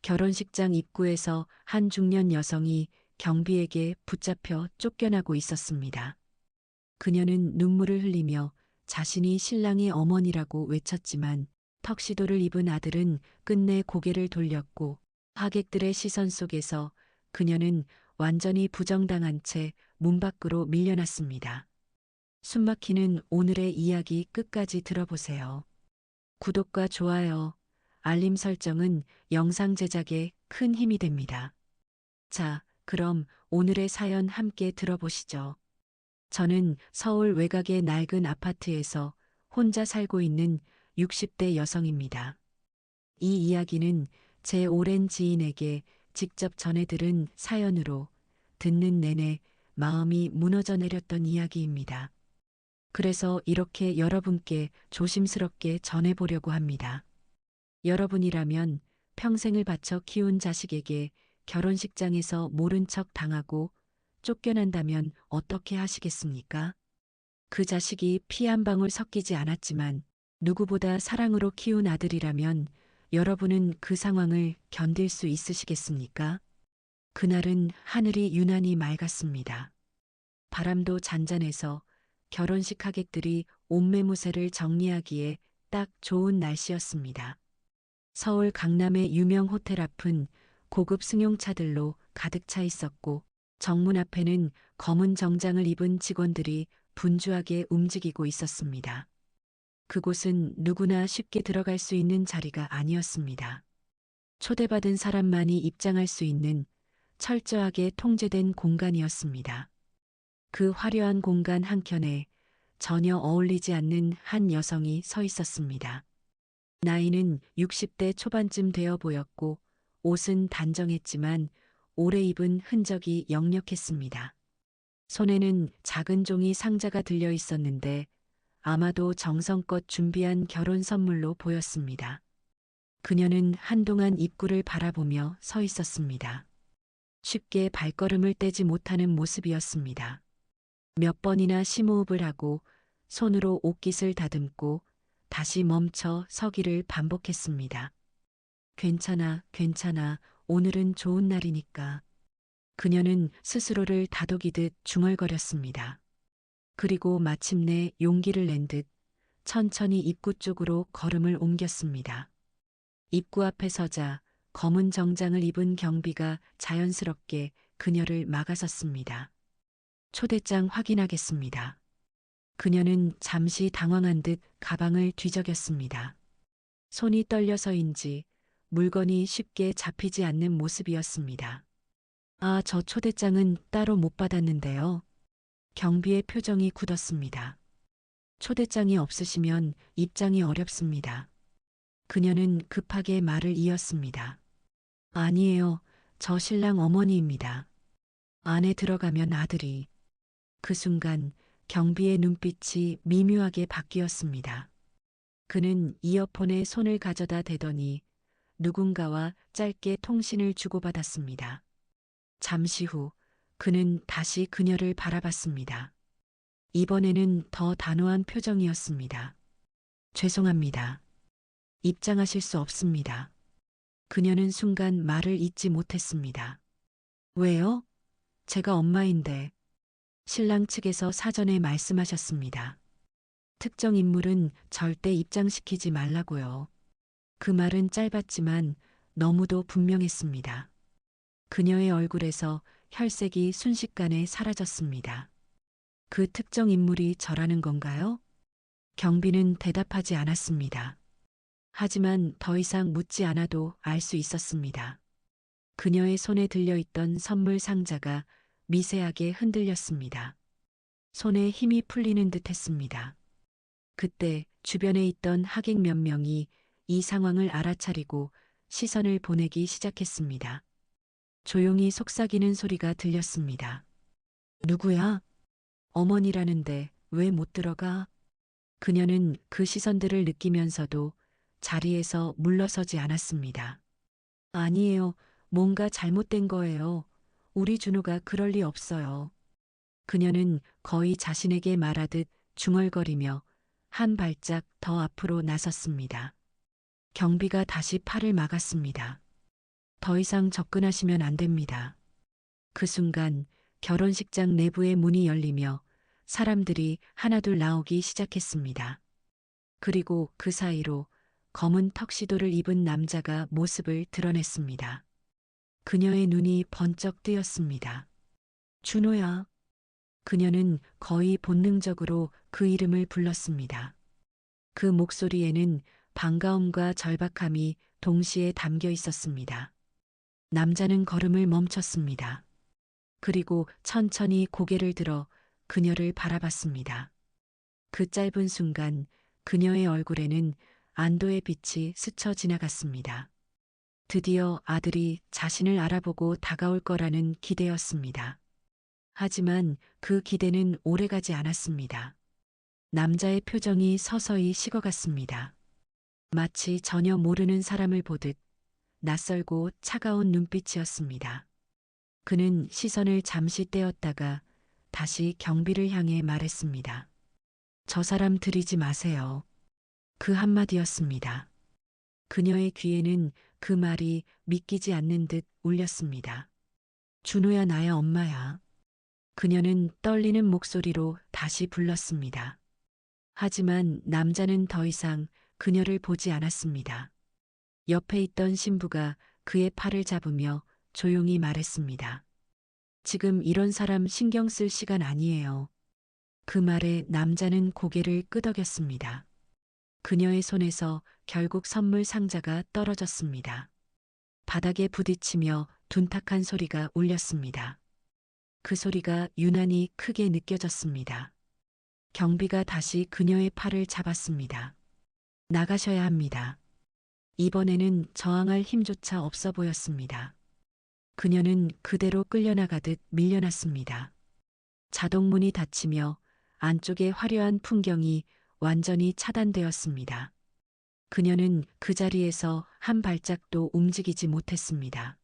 결혼식장 입구에서 한 중년 여성이 경비에게 붙잡혀 쫓겨나고 있었습니다. 그녀는 눈물을 흘리며 자신이 신랑의 어머니라고 외쳤지만 턱시도를 입은 아들은 끝내 고개를 돌렸고 하객들의 시선 속에서 그녀는 완전히 부정당한 채 문 밖으로 밀려났습니다. 숨막히는 오늘의 이야기 끝까지 들어보세요. 구독과 좋아요, 알림 설정은 영상 제작에 큰 힘이 됩니다. 자, 그럼 오늘의 사연 함께 들어보시죠. 저는 서울 외곽의 낡은 아파트에서 혼자 살고 있는 60대 여성입니다. 이 이야기는 제 오랜 지인에게 직접 전해 들은 사연으로 듣는 내내 마음이 무너져 내렸던 이야기입니다. 그래서 이렇게 여러분께 조심스럽게 전해보려고 합니다. 여러분이라면 평생을 바쳐 키운 자식에게 결혼식장에서 모른 척 당하고 쫓겨난다면 어떻게 하시겠습니까? 그 자식이 피 한 방울 섞이지 않았지만 누구보다 사랑으로 키운 아들이라면 여러분은 그 상황을 견딜 수 있으시겠습니까? 그날은 하늘이 유난히 맑았습니다. 바람도 잔잔해서 결혼식 하객들이 옷매무새를 정리하기에 딱 좋은 날씨였습니다. 서울 강남의 유명 호텔 앞은 고급 승용차들로 가득 차 있었고 정문 앞에는 검은 정장을 입은 직원들이 분주하게 움직이고 있었습니다. 그곳은 누구나 쉽게 들어갈 수 있는 자리가 아니었습니다. 초대받은 사람만이 입장할 수 있는 철저하게 통제된 공간이었습니다. 그 화려한 공간 한켠에 전혀 어울리지 않는 한 여성이 서 있었습니다. 나이는 60대 초반쯤 되어 보였고 옷은 단정했지만 오래 입은 흔적이 역력했습니다. 손에는 작은 종이 상자가 들려 있었는데 아마도 정성껏 준비한 결혼 선물로 보였습니다. 그녀는 한동안 입구를 바라보며 서 있었습니다. 쉽게 발걸음을 떼지 못하는 모습이었습니다. 몇 번이나 심호흡을 하고 손으로 옷깃을 다듬고 다시 멈춰 서기를 반복했습니다. 괜찮아, 괜찮아. 오늘은 좋은 날이니까. 그녀는 스스로를 다독이듯 중얼거렸습니다. 그리고 마침내 용기를 낸 듯 천천히 입구 쪽으로 걸음을 옮겼습니다. 입구 앞에 서자 검은 정장을 입은 경비가 자연스럽게 그녀를 막아섰습니다. 초대장 확인하겠습니다. 그녀는 잠시 당황한 듯 가방을 뒤적였습니다. 손이 떨려서인지 물건이 쉽게 잡히지 않는 모습이었습니다. 아, 저 초대장은 따로 못 받았는데요. 경비의 표정이 굳었습니다. 초대장이 없으시면 입장이 어렵습니다. 그녀는 급하게 말을 이었습니다. 아니에요. 저 신랑 어머니입니다. 안에 들어가면 아들이. 그 순간 경비의 눈빛이 미묘하게 바뀌었습니다. 그는 이어폰에 손을 가져다 대더니 누군가와 짧게 통신을 주고받았습니다. 잠시 후 그는 다시 그녀를 바라봤습니다. 이번에는 더 단호한 표정이었습니다. 죄송합니다. 입장하실 수 없습니다. 그녀는 순간 말을 잇지 못했습니다. 왜요? 제가 엄마인데. 신랑 측에서 사전에 말씀하셨습니다. 특정 인물은 절대 입장시키지 말라고요. 그 말은 짧았지만 너무도 분명했습니다. 그녀의 얼굴에서 혈색이 순식간에 사라졌습니다. 그 특정 인물이 저라는 건가요? 경비는 대답하지 않았습니다. 하지만 더 이상 묻지 않아도 알 수 있었습니다. 그녀의 손에 들려있던 선물 상자가 미세하게 흔들렸습니다. 손에 힘이 풀리는 듯 했습니다. 그때 주변에 있던 하객 몇 명이 이 상황을 알아차리고 시선을 보내기 시작했습니다. 조용히 속삭이는 소리가 들렸습니다. 누구야? 어머니라는데 왜 못 들어가? 그녀는 그 시선들을 느끼면서도 자리에서 물러서지 않았습니다. 아니에요. 뭔가 잘못된 거예요. 우리 준호가 그럴 리 없어요. 그녀는 거의 자신에게 말하듯 중얼거리며 한 발짝 더 앞으로 나섰습니다. 경비가 다시 팔을 막았습니다. 더 이상 접근하시면 안 됩니다. 그 순간 결혼식장 내부의 문이 열리며 사람들이 하나둘 나오기 시작했습니다. 그리고 그 사이로 검은 턱시도를 입은 남자가 모습을 드러냈습니다. 그녀의 눈이 번쩍 뜨였습니다. 준호야. 그녀는 거의 본능적으로 그 이름을 불렀습니다. 그 목소리에는 반가움과 절박함이 동시에 담겨 있었습니다. 남자는 걸음을 멈췄습니다. 그리고 천천히 고개를 들어 그녀를 바라봤습니다. 그 짧은 순간 그녀의 얼굴에는 안도의 빛이 스쳐 지나갔습니다. 드디어 아들이 자신을 알아보고 다가올 거라는 기대였습니다. 하지만 그 기대는 오래가지 않았습니다. 남자의 표정이 서서히 식어갔습니다. 마치 전혀 모르는 사람을 보듯 낯설고 차가운 눈빛이었습니다. 그는 시선을 잠시 떼었다가 다시 경비를 향해 말했습니다. 저 사람 들이지 마세요. 그 한마디였습니다. 그녀의 귀에는 그 말이 믿기지 않는 듯 울렸습니다. 준호야, 나야, 엄마야. 그녀는 떨리는 목소리로 다시 불렀습니다. 하지만 남자는 더 이상 그녀를 보지 않았습니다. 옆에 있던 신부가 그의 팔을 잡으며 조용히 말했습니다. 지금 이런 사람 신경 쓸 시간 아니에요. 그 말에 남자는 고개를 끄덕였습니다. 그녀의 손에서 결국 선물 상자가 떨어졌습니다. 바닥에 부딪히며 둔탁한 소리가 울렸습니다. 그 소리가 유난히 크게 느껴졌습니다. 경비가 다시 그녀의 팔을 잡았습니다. 나가셔야 합니다. 이번에는 저항할 힘조차 없어 보였습니다. 그녀는 그대로 끌려나가듯 밀려났습니다. 자동문이 닫히며 안쪽의 화려한 풍경이 완전히 차단되었습니다. 그녀는 그 자리에서 한 발짝도 움직이지 못했습니다.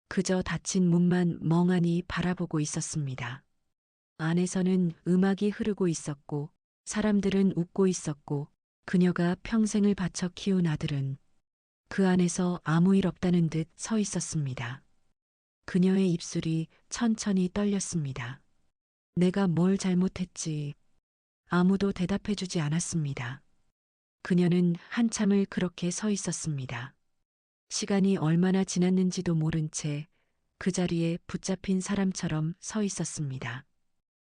그저 닫힌 문만 멍하니 바라보고 있었습니다. 안에서는 음악이 흐르고 있었고 사람들은 웃고 있었고 그녀가 평생을 바쳐 키운 아들은 그 안에서 아무 일 없다는 듯 서 있었습니다. 그녀의 입술이 천천히 떨렸습니다. 내가 뭘 잘못했지. 아무도 대답해주지 않았습니다. 그녀는 한참을 그렇게 서 있었습니다. 시간이 얼마나 지났는지도 모른 채 그 자리에 붙잡힌 사람처럼 서 있었습니다.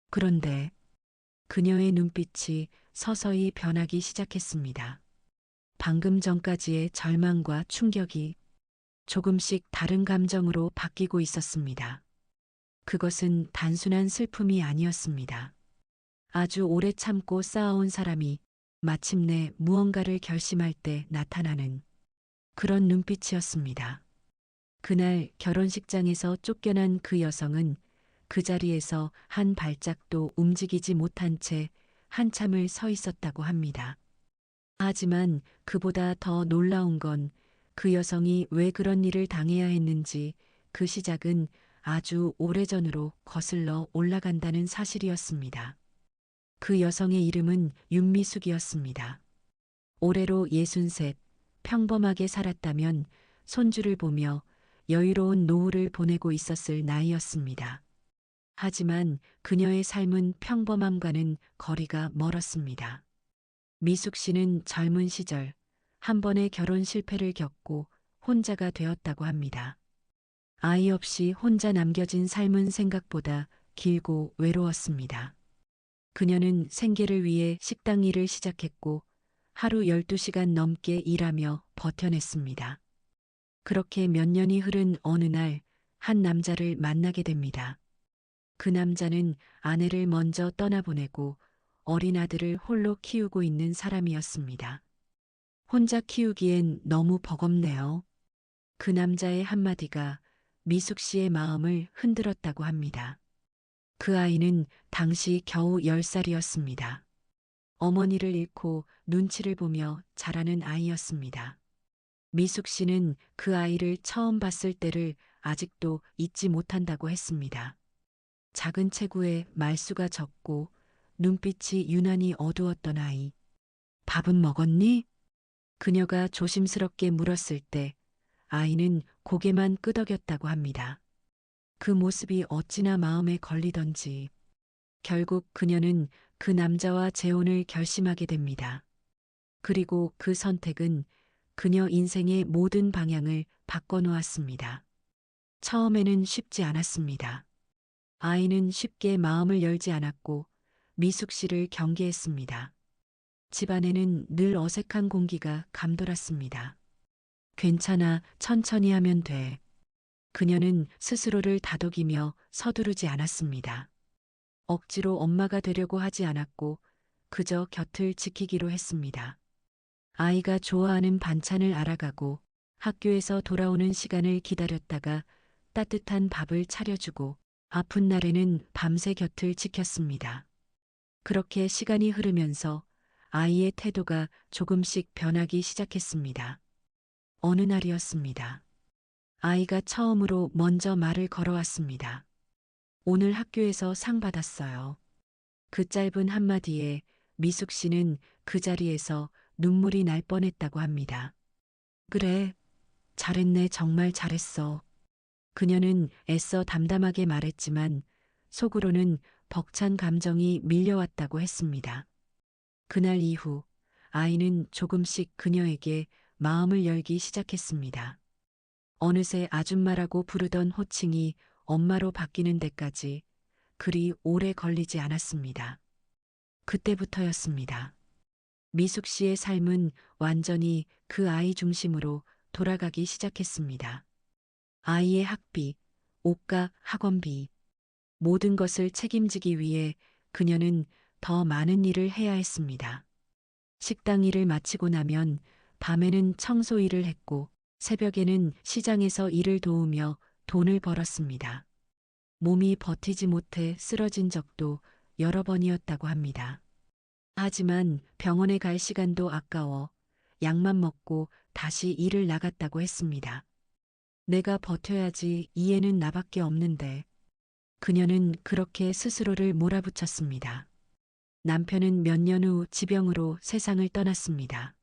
그런데 그녀의 눈빛이 서서히 변하기 시작했습니다. 방금 전까지의 절망과 충격이 조금씩 다른 감정으로 바뀌고 있었습니다. 그것은 단순한 슬픔이 아니었습니다. 아주 오래 참고 쌓아온 사람이 마침내 무언가를 결심할 때 나타나는 그런 눈빛이었습니다. 그날 결혼식장에서 쫓겨난 그 여성은 그 자리에서 한 발짝도 움직이지 못한 채 한참을 서 있었다고 합니다. 하지만 그보다 더 놀라운 건 그 여성이 왜 그런 일을 당해야 했는지 그 시작은 아주 오래전으로 거슬러 올라간다는 사실이었습니다. 그 여성의 이름은 윤미숙이었습니다. 올해로 63, 평범하게 살았다면 손주를 보며 여유로운 노후를 보내고 있었을 나이였습니다. 하지만 그녀의 삶은 평범함과는 거리가 멀었습니다. 미숙 씨는 젊은 시절 한 번의 결혼 실패를 겪고 혼자가 되었다고 합니다. 아이 없이 혼자 남겨진 삶은 생각보다 길고 외로웠습니다. 그녀는 생계를 위해 식당 일을 시작했고 하루 12시간 넘게 일하며 버텨냈습니다. 그렇게 몇 년이 흐른 어느 날 한 남자를 만나게 됩니다. 그 남자는 아내를 먼저 떠나보내고 어린 아들을 홀로 키우고 있는 사람이었습니다. 혼자 키우기엔 너무 버겁네요. 그 남자의 한마디가 미숙 씨의 마음을 흔들었다고 합니다. 그 아이는 당시 겨우 10살이었습니다. 어머니를 잃고 눈치를 보며 자라는 아이였습니다. 미숙 씨는 그 아이를 처음 봤을 때를 아직도 잊지 못한다고 했습니다. 작은 체구에 말수가 적고 눈빛이 유난히 어두웠던 아이. 밥은 먹었니? 그녀가 조심스럽게 물었을 때 아이는 고개만 끄덕였다고 합니다. 그 모습이 어찌나 마음에 걸리던지 결국 그녀는 그 남자와 재혼을 결심하게 됩니다. 그리고 그 선택은 그녀 인생의 모든 방향을 바꿔놓았습니다. 처음에는 쉽지 않았습니다. 아이는 쉽게 마음을 열지 않았고 미숙 씨를 경계했습니다. 집안에는 늘 어색한 공기가 감돌았습니다. 괜찮아, 천천히 하면 돼. 그녀는 스스로를 다독이며 서두르지 않았습니다. 억지로 엄마가 되려고 하지 않았고 그저 곁을 지키기로 했습니다. 아이가 좋아하는 반찬을 알아가고 학교에서 돌아오는 시간을 기다렸다가 따뜻한 밥을 차려주고 아픈 날에는 밤새 곁을 지켰습니다. 그렇게 시간이 흐르면서 아이의 태도가 조금씩 변하기 시작했습니다. 어느 날이었습니다. 아이가 처음으로 먼저 말을 걸어왔습니다. 오늘 학교에서 상 받았어요. 그 짧은 한마디에 미숙 씨는 그 자리에서 눈물이 날 뻔했다고 합니다. 그래, 잘했네, 정말 잘했어. 그녀는 애써 담담하게 말했지만 속으로는 벅찬 감정이 밀려왔다고 했습니다. 그날 이후 아이는 조금씩 그녀에게 마음을 열기 시작했습니다. 어느새 아줌마라고 부르던 호칭이 엄마로 바뀌는 데까지 그리 오래 걸리지 않았습니다. 그때부터였습니다. 미숙 씨의 삶은 완전히 그 아이 중심으로 돌아가기 시작했습니다. 아이의 학비, 옷과 학원비, 모든 것을 책임지기 위해 그녀는 더 많은 일을 해야 했습니다. 식당 일을 마치고 나면 밤에는 청소 일을 했고 새벽에는 시장에서 일을 도우며 돈을 벌었습니다. 몸이 버티지 못해 쓰러진 적도 여러 번이었다고 합니다. 하지만 병원에 갈 시간도 아까워 약만 먹고 다시 일을 나갔다고 했습니다. 내가 버텨야지, 이해는 나밖에 없는데. 그녀는 그렇게 스스로를 몰아붙였습니다. 남편은 몇 년 후 지병으로 세상을 떠났습니다.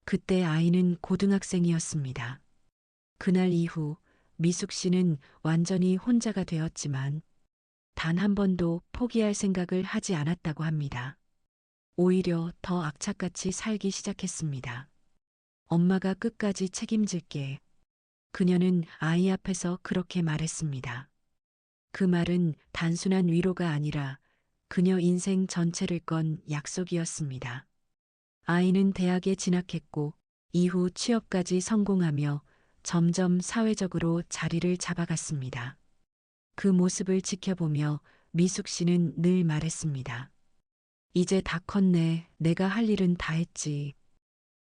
그때 아이는 고등학생이었습니다. 그날 이후 미숙 씨는 완전히 혼자가 되었지만 단 한 번도 포기할 생각을 하지 않았다고 합니다. 오히려 더 악착같이 살기 시작했습니다. 엄마가 끝까지 책임질게. 그녀는 아이 앞에서 그렇게 말했습니다. 그 말은 단순한 위로가 아니라 그녀 인생 전체를 건 약속이었습니다. 아이는 대학에 진학했고 이후 취업까지 성공하며 점점 사회적으로 자리를 잡아갔습니다. 그 모습을 지켜보며 미숙 씨는 늘 말했습니다. 이제 다 컸네. 내가 할 일은 다 했지.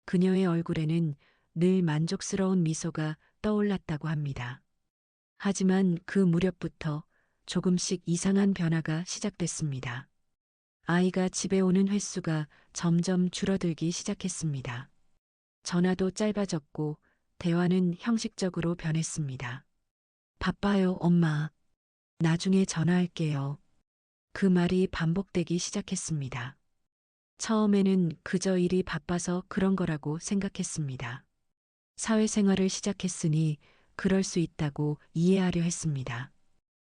그녀의 얼굴에는 늘 만족스러운 미소가 떠올랐다고 합니다. 하지만 그 무렵부터 조금씩 이상한 변화가 시작됐습니다. 아이가 집에 오는 횟수가 점점 줄어들기 시작했습니다. 전화도 짧아졌고 대화는 형식적으로 변했습니다. 바빠요, 엄마. 나중에 전화할게요. 그 말이 반복되기 시작했습니다. 처음에는 그저 일이 바빠서 그런 거라고 생각했습니다. 사회생활을 시작했으니 그럴 수 있다고 이해하려 했습니다.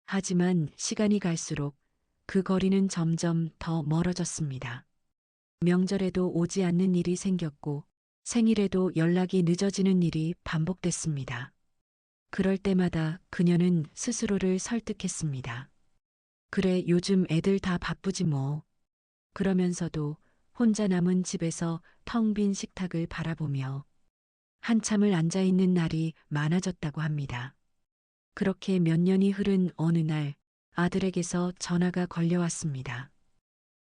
하지만 시간이 갈수록 그 거리는 점점 더 멀어졌습니다. 명절에도 오지 않는 일이 생겼고 생일에도 연락이 늦어지는 일이 반복됐습니다. 그럴 때마다 그녀는 스스로를 설득했습니다. 그래, 요즘 애들 다 바쁘지 뭐. 그러면서도 혼자 남은 집에서 텅 빈 식탁을 바라보며 한참을 앉아 있는 날이 많아졌다고 합니다. 그렇게 몇 년이 흐른 어느 날 아들에게서 전화가 걸려왔습니다.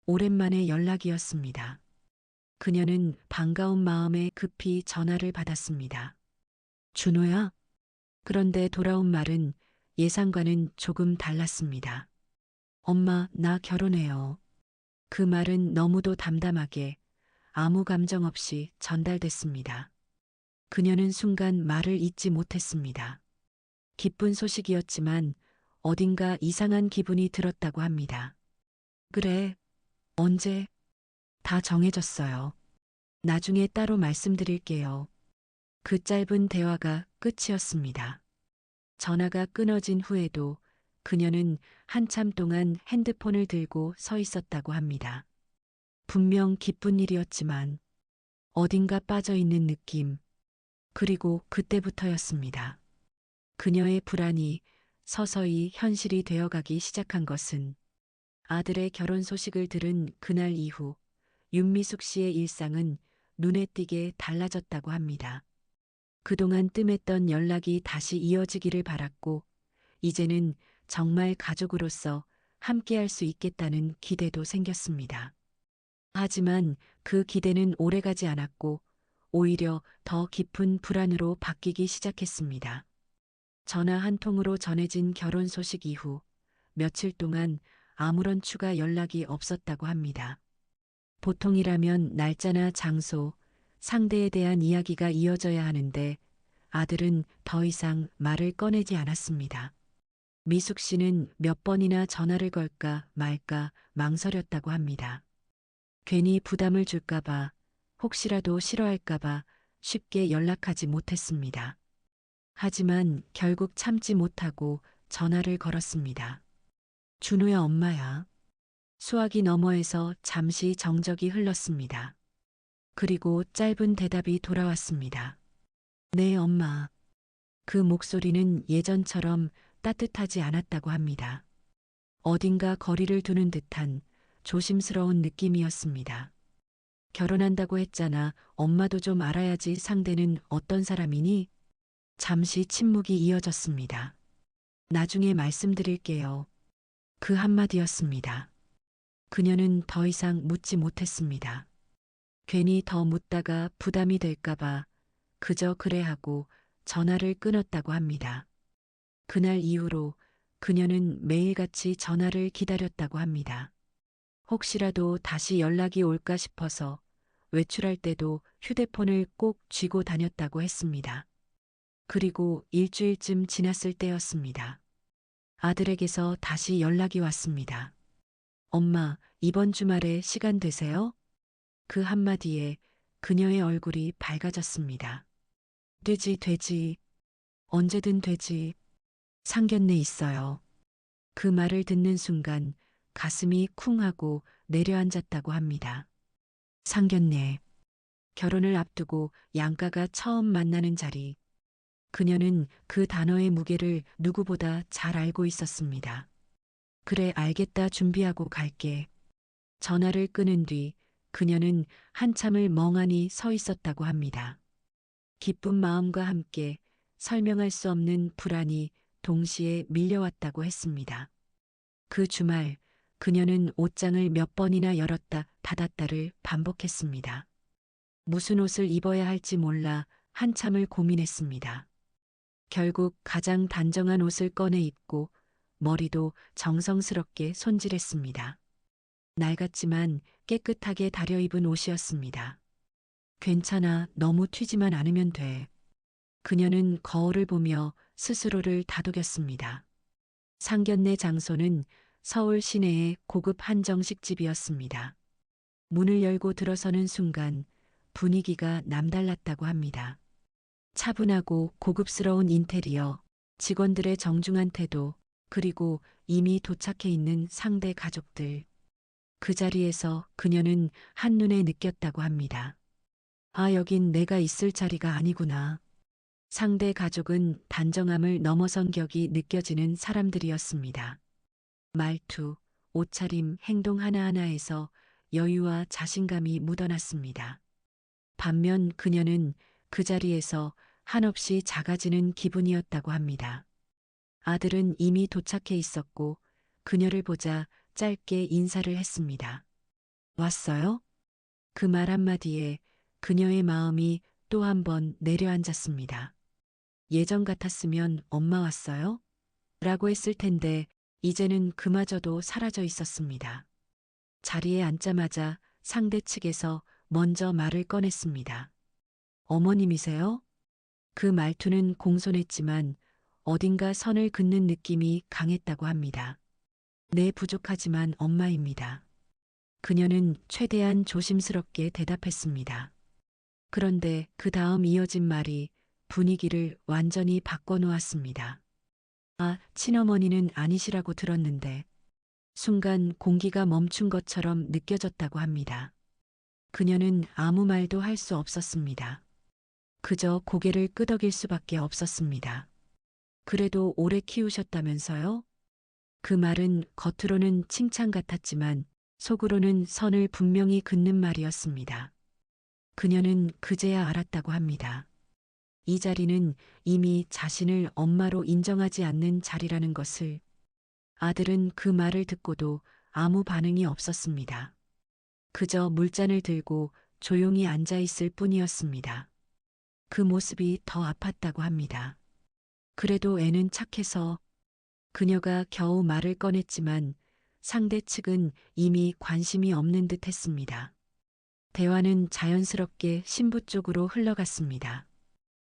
오랜만에 연락이었습니다. 그녀는 반가운 마음에 급히 전화를 받았습니다. 준호야? 그런데 돌아온 말은 예상과는 조금 달랐습니다. 엄마, 나 결혼해요. 그 말은 너무도 담담하게 아무 감정 없이 전달됐습니다. 그녀는 순간 말을 잇지 못했습니다. 기쁜 소식이었지만 어딘가 이상한 기분이 들었다고 합니다. 그래, 언제? 다 정해졌어요. 나중에 따로 말씀드릴게요. 그 짧은 대화가 끝이었습니다. 전화가 끊어진 후에도 그녀는 한참 동안 핸드폰을 들고 서 있었다고 합니다. 분명 기쁜 일이었지만 어딘가 빠져 있는 느낌, 그리고 그때부터였습니다. 그녀의 불안이 서서히 현실이 되어가기 시작한 것은 아들의 결혼 소식을 들은 그날 이후 윤미숙 씨의 일상은 눈에 띄게 달라졌다고 합니다. 그동안 뜸했던 연락이 다시 이어지기를 바랐고, 이제는 정말 가족으로서 함께할 수 있겠다는 기대도 생겼습니다. 하지만 그 기대는 오래가지 않았고, 오히려 더 깊은 불안으로 바뀌기 시작했습니다. 전화 한 통으로 전해진 결혼 소식 이후 며칠 동안 아무런 추가 연락이 없었다고 합니다. 보통이라면 날짜나 장소, 상대에 대한 이야기가 이어져야 하는데 아들은 더 이상 말을 꺼내지 않았습니다. 미숙 씨는 몇 번이나 전화를 걸까 말까 망설였다고 합니다. 괜히 부담을 줄까봐, 혹시라도 싫어할까봐 쉽게 연락하지 못했습니다. 하지만 결국 참지 못하고 전화를 걸었습니다. 준호야, 엄마야. 수화기 너머에서 잠시 정적이 흘렀습니다. 그리고 짧은 대답이 돌아왔습니다. 네, 엄마. 그 목소리는 예전처럼 따뜻하지 않았다고 합니다. 어딘가 거리를 두는 듯한 조심스러운 느낌이었습니다. 결혼한다고 했잖아. 엄마도 좀 알아야지. 상대는 어떤 사람이니? 잠시 침묵이 이어졌습니다. 나중에 말씀드릴게요. 그 한마디였습니다. 그녀는 더 이상 묻지 못했습니다. 괜히 더 묻다가 부담이 될까봐 그저 그래 하고 전화를 끊었다고 합니다. 그날 이후로 그녀는 매일같이 전화를 기다렸다고 합니다. 혹시라도 다시 연락이 올까 싶어서 외출할 때도 휴대폰을 꼭 쥐고 다녔다고 했습니다. 그리고 일주일쯤 지났을 때였습니다. 아들에게서 다시 연락이 왔습니다. 엄마, 이번 주말에 시간 되세요? 그 한마디에 그녀의 얼굴이 밝아졌습니다. 되지. 언제든 되지. 상견례 있어요. 그 말을 듣는 순간 가슴이 쿵 하고 내려앉았다고 합니다. 상견례. 결혼을 앞두고 양가가 처음 만나는 자리. 그녀는 그 단어의 무게를 누구보다 잘 알고 있었습니다. 그래, 알겠다. 준비하고 갈게. 전화를 끊은 뒤 그녀는 한참을 멍하니 서 있었다고 합니다. 기쁜 마음과 함께 설명할 수 없는 불안이 동시에 밀려왔다고 했습니다. 그 주말 그녀는 옷장을 몇 번이나 열었다 닫았다를 반복했습니다. 무슨 옷을 입어야 할지 몰라 한참을 고민했습니다. 결국 가장 단정한 옷을 꺼내 입고 머리도 정성스럽게 손질했습니다. 낡았지만 깨끗하게 다려입은 옷이었습니다. 괜찮아, 너무 튀지만 않으면 돼. 그녀는 거울을 보며 스스로를 다독였습니다. 상견례 장소는 서울 시내의 고급 한정식집이었습니다. 문을 열고 들어서는 순간 분위기가 남달랐다고 합니다. 차분하고 고급스러운 인테리어, 직원들의 정중한 태도, 그리고 이미 도착해 있는 상대 가족들. 그 자리에서 그녀는 한눈에 느꼈다고 합니다. 아, 여긴 내가 있을 자리가 아니구나. 상대 가족은 단정함을 넘어선 격이 느껴지는 사람들이었습니다. 말투, 옷차림, 행동 하나하나에서 여유와 자신감이 묻어났습니다. 반면 그녀는 그 자리에서 한없이 작아지는 기분이었다고 합니다. 아들은 이미 도착해 있었고 그녀를 보자 짧게 인사를 했습니다. 왔어요? 그 말 한마디에 그녀의 마음이 또 한 번 내려앉았습니다. 예전 같았으면 엄마 왔어요? 라고 했을 텐데 이제는 그마저도 사라져 있었습니다. 자리에 앉자마자 상대 측에서 먼저 말을 꺼냈습니다. 어머님이세요? 그 말투는 공손했지만 어딘가 선을 긋는 느낌이 강했다고 합니다. 네, 부족하지만 엄마입니다. 그녀는 최대한 조심스럽게 대답했습니다. 그런데 그 다음 이어진 말이 분위기를 완전히 바꿔놓았습니다. 친어머니는 아니시라고 들었는데 순간 공기가 멈춘 것처럼 느껴졌다고 합니다. 그녀는 아무 말도 할 수 없었습니다. 그저 고개를 끄덕일 수밖에 없었습니다. 그래도 오래 키우셨다면서요? 그 말은 겉으로는 칭찬 같았지만 속으로는 선을 분명히 긋는 말이었습니다. 그녀는 그제야 알았다고 합니다. 이 자리는 이미 자신을 엄마로 인정하지 않는 자리라는 것을. 아들은 그 말을 듣고도 아무 반응이 없었습니다. 그저 물잔을 들고 조용히 앉아 있을 뿐이었습니다. 그 모습이 더 아팠다고 합니다. 그래도 애는 착해서. 그녀가 겨우 말을 꺼냈지만 상대 측은 이미 관심이 없는 듯 했습니다. 대화는 자연스럽게 신부 쪽으로 흘러갔습니다.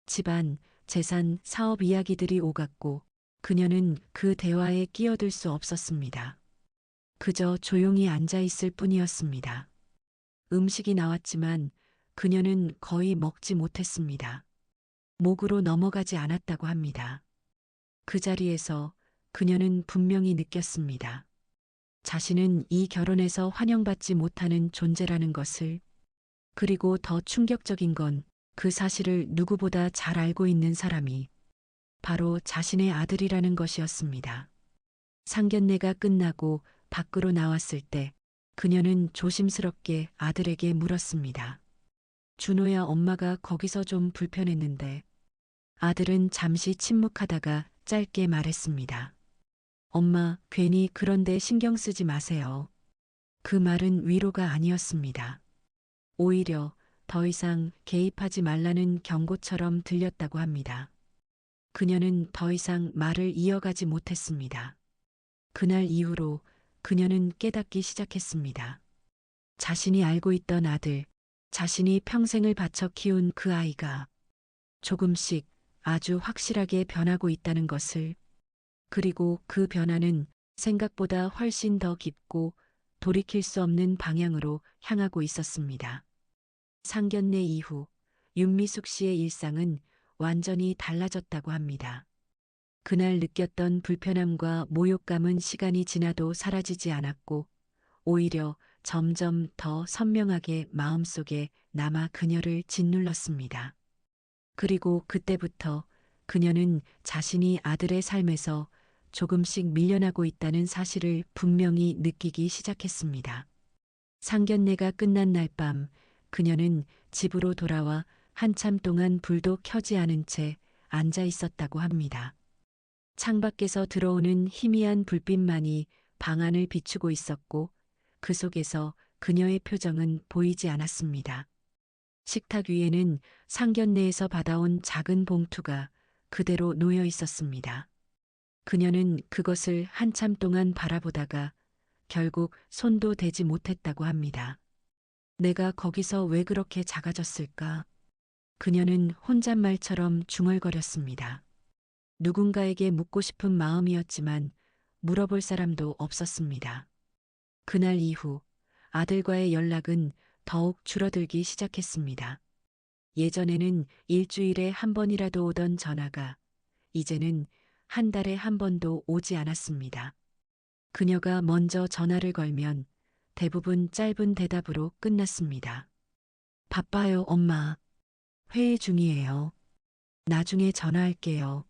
집안, 재산, 사업 이야기들이 오갔고 그녀는 그 대화에 끼어들 수 없었습니다. 그저 조용히 앉아 있을 뿐이었습니다. 음식이 나왔지만 그녀는 거의 먹지 못했습니다. 목으로 넘어가지 않았다고 합니다. 그 자리에서 그녀는 분명히 느꼈습니다. 자신은 이 결혼에서 환영받지 못하는 존재라는 것을. 그리고 더 충격적인 건 그 사실을 누구보다 잘 알고 있는 사람이 바로 자신의 아들이라는 것이었습니다. 상견례가 끝나고 밖으로 나왔을 때 그녀는 조심스럽게 아들에게 물었습니다. 준호야, 엄마가 거기서 좀 불편했는데. 아들은 잠시 침묵하다가 짧게 말했습니다. 엄마, 괜히 그런데 신경 쓰지 마세요. 그 말은 위로가 아니었습니다. 오히려 더 이상 개입하지 말라는 경고처럼 들렸다고 합니다. 그녀는 더 이상 말을 이어가지 못했습니다. 그날 이후로 그녀는 깨닫기 시작했습니다. 자신이 알고 있던 아들, 자신이 평생을 바쳐 키운 그 아이가 조금씩 아주 확실하게 변하고 있다는 것을. 그리고 그 변화는 생각보다 훨씬 더 깊고 돌이킬 수 없는 방향으로 향하고 있었습니다. 상견례 이후 윤미숙 씨의 일상은 완전히 달라졌다고 합니다. 그날 느꼈던 불편함과 모욕감은 시간이 지나도 사라지지 않았고 오히려 점점 더 선명하게 마음속에 남아 그녀를 짓눌렀습니다. 그리고 그때부터 그녀는 자신이 아들의 삶에서 조금씩 밀려나고 있다는 사실을 분명히 느끼기 시작했습니다. 상견례가 끝난 날 밤 그녀는 집으로 돌아와 한참 동안 불도 켜지 않은 채 앉아 있었다고 합니다. 창밖에서 들어오는 희미한 불빛만이 방 안을 비추고 있었고 그 속에서 그녀의 표정은 보이지 않았습니다. 식탁 위에는 상견례에서 받아온 작은 봉투가 그대로 놓여 있었습니다. 그녀는 그것을 한참 동안 바라보다가 결국 손도 대지 못했다고 합니다. 내가 거기서 왜 그렇게 작아졌을까? 그녀는 혼잣말처럼 중얼거렸습니다. 누군가에게 묻고 싶은 마음이었지만 물어볼 사람도 없었습니다. 그날 이후 아들과의 연락은 더욱 줄어들기 시작했습니다. 예전에는 일주일에 한 번이라도 오던 전화가 이제는 한 달에 한 번도 오지 않았습니다. 그녀가 먼저 전화를 걸면 대부분 짧은 대답으로 끝났습니다. 바빠요, 엄마. 회의 중이에요. 나중에 전화할게요.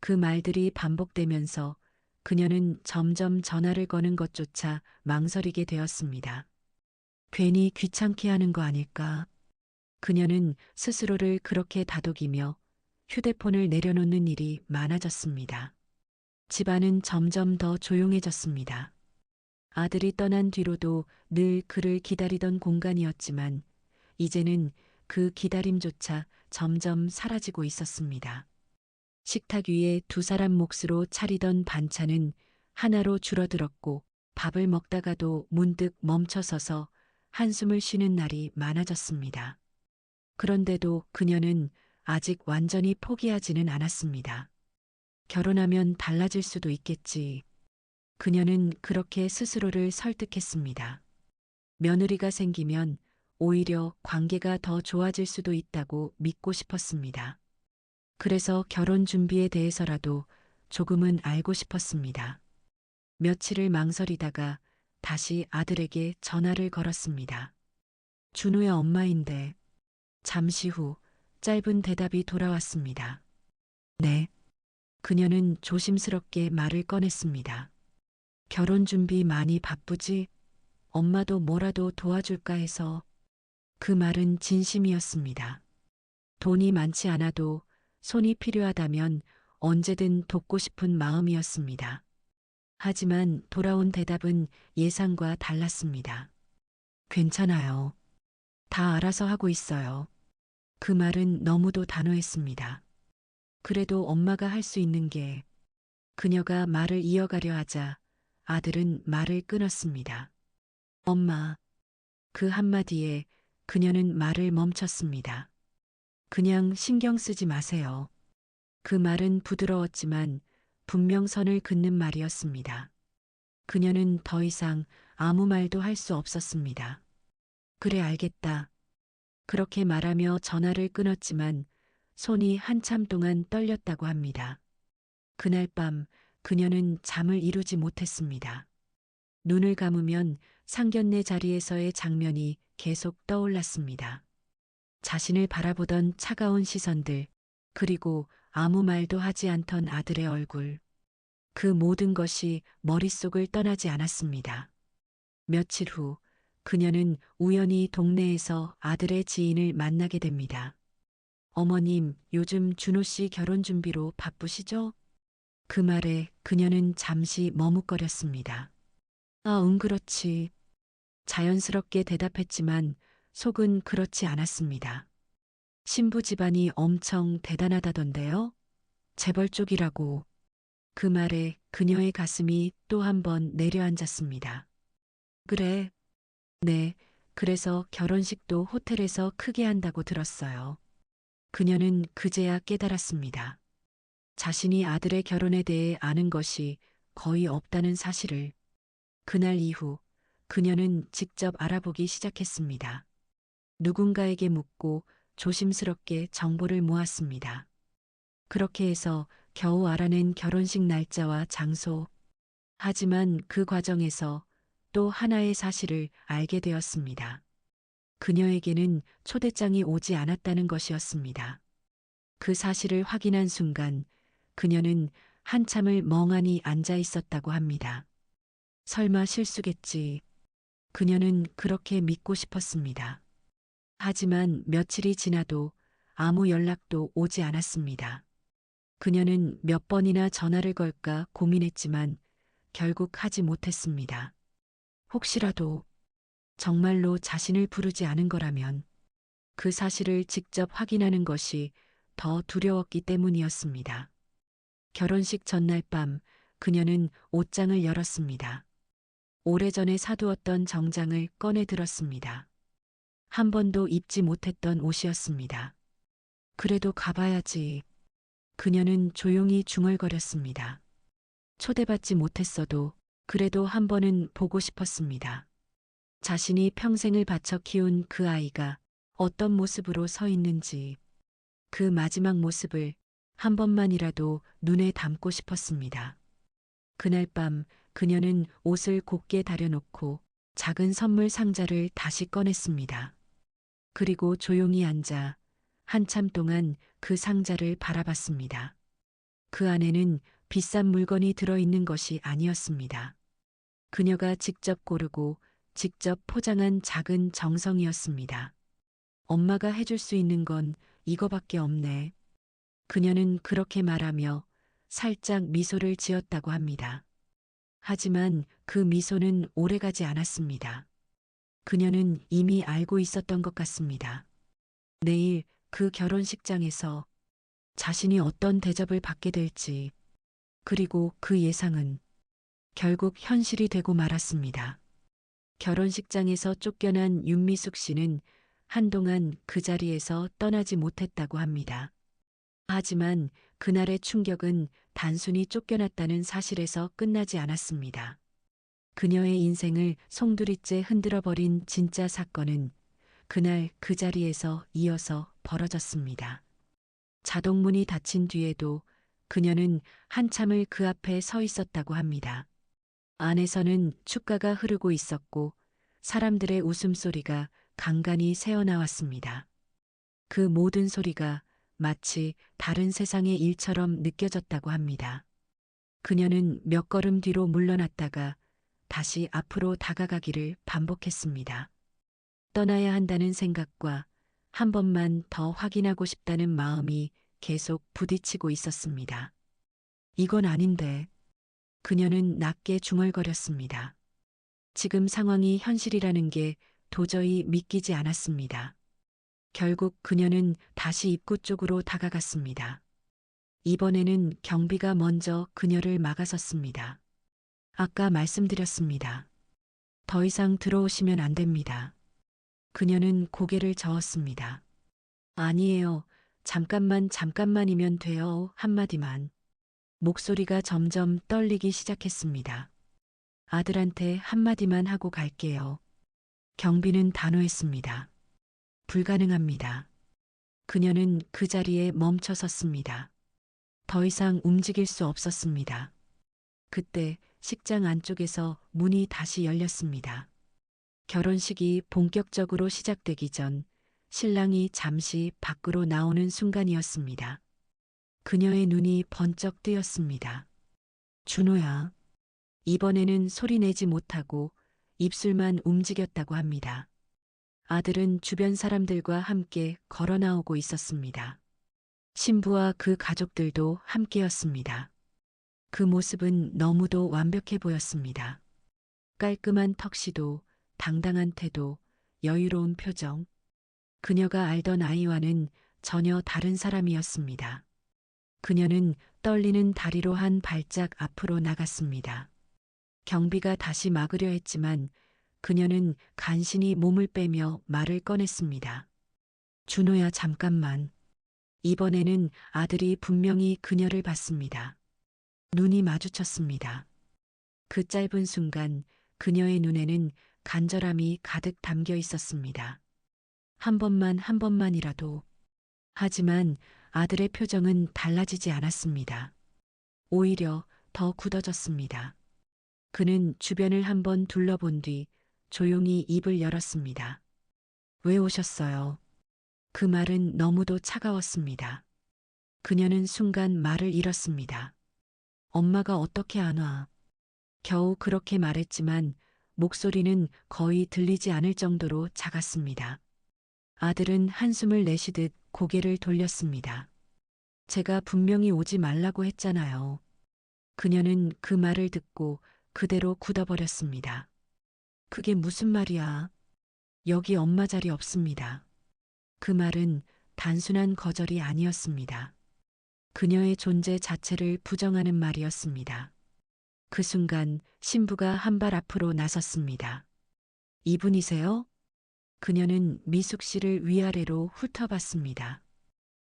그 말들이 반복되면서 그녀는 점점 전화를 거는 것조차 망설이게 되었습니다. 괜히 귀찮게 하는 거 아닐까? 그녀는 스스로를 그렇게 다독이며 휴대폰을 내려놓는 일이 많아졌습니다. 집안은 점점 더 조용해졌습니다. 아들이 떠난 뒤로도 늘 그를 기다리던 공간이었지만 이제는 그 기다림조차 점점 사라지고 있었습니다. 식탁 위에 두 사람 몫으로 차리던 반찬은 하나로 줄어들었고 밥을 먹다가도 문득 멈춰서서 한숨을 쉬는 날이 많아졌습니다. 그런데도 그녀는 아직 완전히 포기하지는 않았습니다. 결혼하면 달라질 수도 있겠지. 그녀는 그렇게 스스로를 설득했습니다. 며느리가 생기면 오히려 관계가 더 좋아질 수도 있다고 믿고 싶었습니다. 그래서 결혼 준비에 대해서라도 조금은 알고 싶었습니다. 며칠을 망설이다가 다시 아들에게 전화를 걸었습니다. 준호야 엄마인데. 잠시 후 짧은 대답이 돌아왔습니다. 네. 그녀는 조심스럽게 말을 꺼냈습니다. 결혼 준비 많이 바쁘지? 엄마도 뭐라도 도와줄까 해서. 그 말은 진심이었습니다. 돈이 많지 않아도 손이 필요하다면 언제든 돕고 싶은 마음이었습니다. 하지만 돌아온 대답은 예상과 달랐습니다. 괜찮아요. 다 알아서 하고 있어요. 그 말은 너무도 단호했습니다. 그래도 엄마가 할 수 있는 게. 그녀가 말을 이어가려 하자 아들은 말을 끊었습니다. 엄마. 그 한마디에 그녀는 말을 멈췄습니다. 그냥 신경 쓰지 마세요. 그 말은 부드러웠지만 분명 선을 긋는 말이었습니다. 그녀는 더 이상 아무 말도 할 수 없었습니다. 그래 알겠다. 그렇게 말하며 전화를 끊었지만 손이 한참 동안 떨렸다고 합니다. 그날 밤 그녀는 잠을 이루지 못했습니다. 눈을 감으면 상견례 자리에서의 장면이 계속 떠올랐습니다. 자신을 바라보던 차가운 시선들, 그리고 아무 말도 하지 않던 아들의 얼굴. 그 모든 것이 머릿속을 떠나지 않았습니다. 며칠 후 그녀는 우연히 동네에서 아들의 지인을 만나게 됩니다. 어머님, 요즘 준호 씨 결혼 준비로 바쁘시죠? 그 말에 그녀는 잠시 머뭇거렸습니다. 아, 응, 그렇지. 자연스럽게 대답했지만 속은 그렇지 않았습니다. 신부 집안이 엄청 대단하다던데요? 재벌 쪽이라고. 그 말에 그녀의 가슴이 또 한 번 내려앉았습니다. 그래. 네. 그래서 결혼식도 호텔에서 크게 한다고 들었어요. 그녀는 그제야 깨달았습니다. 자신이 아들의 결혼에 대해 아는 것이 거의 없다는 사실을. 그날 이후 그녀는 직접 알아보기 시작했습니다. 누군가에게 묻고 조심스럽게 정보를 모았습니다. 그렇게 해서 겨우 알아낸 결혼식 날짜와 장소. 하지만 그 과정에서 또 하나의 사실을 알게 되었습니다. 그녀에게는 초대장이 오지 않았다는 것이었습니다. 그 사실을 확인한 순간 그녀는 한참을 멍하니 앉아 있었다고 합니다. 설마 실수겠지. 그녀는 그렇게 믿고 싶었습니다. 하지만 며칠이 지나도 아무 연락도 오지 않았습니다. 그녀는 몇 번이나 전화를 걸까 고민했지만 결국 하지 못했습니다. 혹시라도 정말로 자신을 부르지 않은 거라면 그 사실을 직접 확인하는 것이 더 두려웠기 때문이었습니다. 결혼식 전날 밤 그녀는 옷장을 열었습니다. 오래전에 사두었던 정장을 꺼내 들었습니다. 한 번도 입지 못했던 옷이었습니다. 그래도 가봐야지. 그녀는 조용히 중얼거렸습니다. 초대받지 못했어도 그래도 한 번은 보고 싶었습니다. 자신이 평생을 바쳐 키운 그 아이가 어떤 모습으로 서 있는지, 그 마지막 모습을 한 번만이라도 눈에 담고 싶었습니다. 그날 밤 그녀는 옷을 곱게 다려놓고 작은 선물 상자를 다시 꺼냈습니다. 그리고 조용히 앉아 한참 동안 그 상자를 바라봤습니다. 그 안에는 비싼 물건이 들어있는 것이 아니었습니다. 그녀가 직접 고르고 직접 포장한 작은 정성이었습니다. 엄마가 해줄 수 있는 건 이거밖에 없네. 그녀는 그렇게 말하며 살짝 미소를 지었다고 합니다. 하지만 그 미소는 오래가지 않았습니다. 그녀는 이미 알고 있었던 것 같습니다. 내일 그 결혼식장에서 자신이 어떤 대접을 받게 될지, 그리고 그 예상은 결국 현실이 되고 말았습니다. 결혼식장에서 쫓겨난 윤미숙 씨는 한동안 그 자리에서 떠나지 못했다고 합니다. 하지만 그날의 충격은 단순히 쫓겨났다는 사실에서 끝나지 않았습니다. 그녀의 인생을 송두리째 흔들어버린 진짜 사건은 그날 그 자리에서 이어서 벌어졌습니다. 자동문이 닫힌 뒤에도 그녀는 한참을 그 앞에 서 있었다고 합니다. 안에서는 축가가 흐르고 있었고 사람들의 웃음소리가 간간이 새어나왔습니다. 그 모든 소리가 마치 다른 세상의 일처럼 느껴졌다고 합니다. 그녀는 몇 걸음 뒤로 물러났다가 다시 앞으로 다가가기를 반복했습니다. 떠나야 한다는 생각과 한 번만 더 확인하고 싶다는 마음이 계속 부딪히고 있었습니다. 이건 아닌데. 그녀는 낮게 중얼거렸습니다. 지금 상황이 현실이라는 게 도저히 믿기지 않았습니다. 결국 그녀는 다시 입구 쪽으로 다가갔습니다. 이번에는 경비가 먼저 그녀를 막아섰습니다. 아까 말씀드렸습니다. 더 이상 들어오시면 안 됩니다. 그녀는 고개를 저었습니다. 아니에요. 잠깐만이면 돼요. 한마디만. 목소리가 점점 떨리기 시작했습니다. 아들한테 한마디만 하고 갈게요. 경비는 단호했습니다. 불가능합니다. 그녀는 그 자리에 멈춰 섰습니다. 더 이상 움직일 수 없었습니다. 그때 식장 안쪽에서 문이 다시 열렸습니다. 결혼식이 본격적으로 시작되기 전 신랑이 잠시 밖으로 나오는 순간이었습니다. 그녀의 눈이 번쩍 뜨였습니다. 준호야. 이번에는 소리내지 못하고 입술만 움직였다고 합니다. 아들은 주변 사람들과 함께 걸어 나오고 있었습니다. 신부와 그 가족들도 함께였습니다. 그 모습은 너무도 완벽해 보였습니다. 깔끔한 턱시도, 당당한 태도, 여유로운 표정. 그녀가 알던 아이와는 전혀 다른 사람이었습니다. 그녀는 떨리는 다리로 한 발짝 앞으로 나갔습니다. 경비가 다시 막으려 했지만 그녀는 간신히 몸을 빼며 말을 꺼냈습니다. 준호야, 잠깐만. 이번에는 아들이 분명히 그녀를 봤습니다. 눈이 마주쳤습니다. 그 짧은 순간 그녀의 눈에는 간절함이 가득 담겨 있었습니다. 한 번만이라도. 하지만 아들의 표정은 달라지지 않았습니다. 오히려 더 굳어졌습니다. 그는 주변을 한번 둘러본 뒤 조용히 입을 열었습니다. 왜 오셨어요? 그 말은 너무도 차가웠습니다. 그녀는 순간 말을 잃었습니다. 엄마가 어떻게 안 와? 겨우 그렇게 말했지만 목소리는 거의 들리지 않을 정도로 작았습니다. 아들은 한숨을 내쉬듯 고개를 돌렸습니다. 제가 분명히 오지 말라고 했잖아요. 그녀는 그 말을 듣고 그대로 굳어버렸습니다. 그게 무슨 말이야? 여기 엄마 자리 없습니다. 그 말은 단순한 거절이 아니었습니다. 그녀의 존재 자체를 부정하는 말이었습니다. 그 순간 신부가 한 발 앞으로 나섰습니다. 이분이세요? 그녀는 미숙 씨를 위아래로 훑어봤습니다.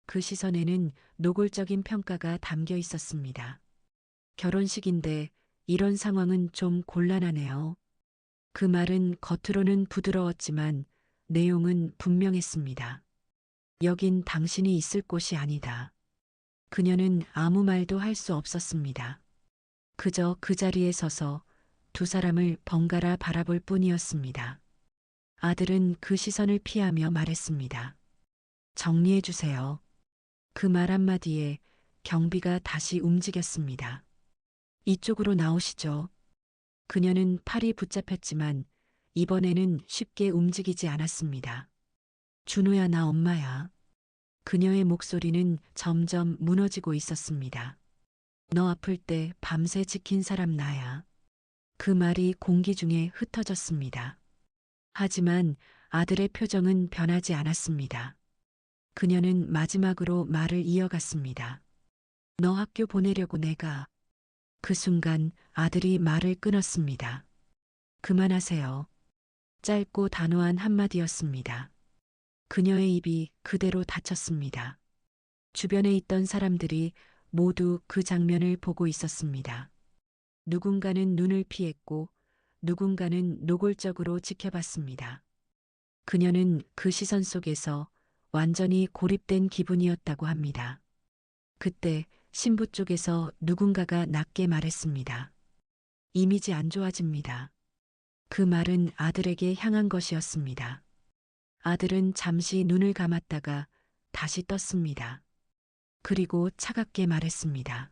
그 시선에는 노골적인 평가가 담겨 있었습니다. 결혼식인데 이런 상황은 좀 곤란하네요. 그 말은 겉으로는 부드러웠지만 내용은 분명했습니다. 여긴 당신이 있을 곳이 아니다. 그녀는 아무 말도 할 수 없었습니다. 그저 그 자리에 서서 두 사람을 번갈아 바라볼 뿐이었습니다. 아들은 그 시선을 피하며 말했습니다. 정리해 주세요. 그 말 한마디에 경비가 다시 움직였습니다. 이쪽으로 나오시죠. 그녀는 팔이 붙잡혔지만 이번에는 쉽게 움직이지 않았습니다. 준호야, 나 엄마야. 그녀의 목소리는 점점 무너지고 있었습니다. 너 아플 때 밤새 지킨 사람 나야. 그 말이 공기 중에 흩어졌습니다. 하지만 아들의 표정은 변하지 않았습니다. 그녀는 마지막으로 말을 이어갔습니다. 너 학교 보내려고 내가. 그 순간 아들이 말을 끊었습니다. 그만하세요. 짧고 단호한 한마디였습니다. 그녀의 입이 그대로 닫혔습니다. 주변에 있던 사람들이 모두 그 장면을 보고 있었습니다. 누군가는 눈을 피했고 누군가는 노골적으로 지켜봤습니다. 그녀는 그 시선 속에서 완전히 고립된 기분이었다고 합니다. 그때 신부 쪽에서 누군가가 낮게 말했습니다. 이미지 안 좋아집니다. 그 말은 아들에게 향한 것이었습니다. 아들은 잠시 눈을 감았다가 다시 떴습니다. 그리고 차갑게 말했습니다.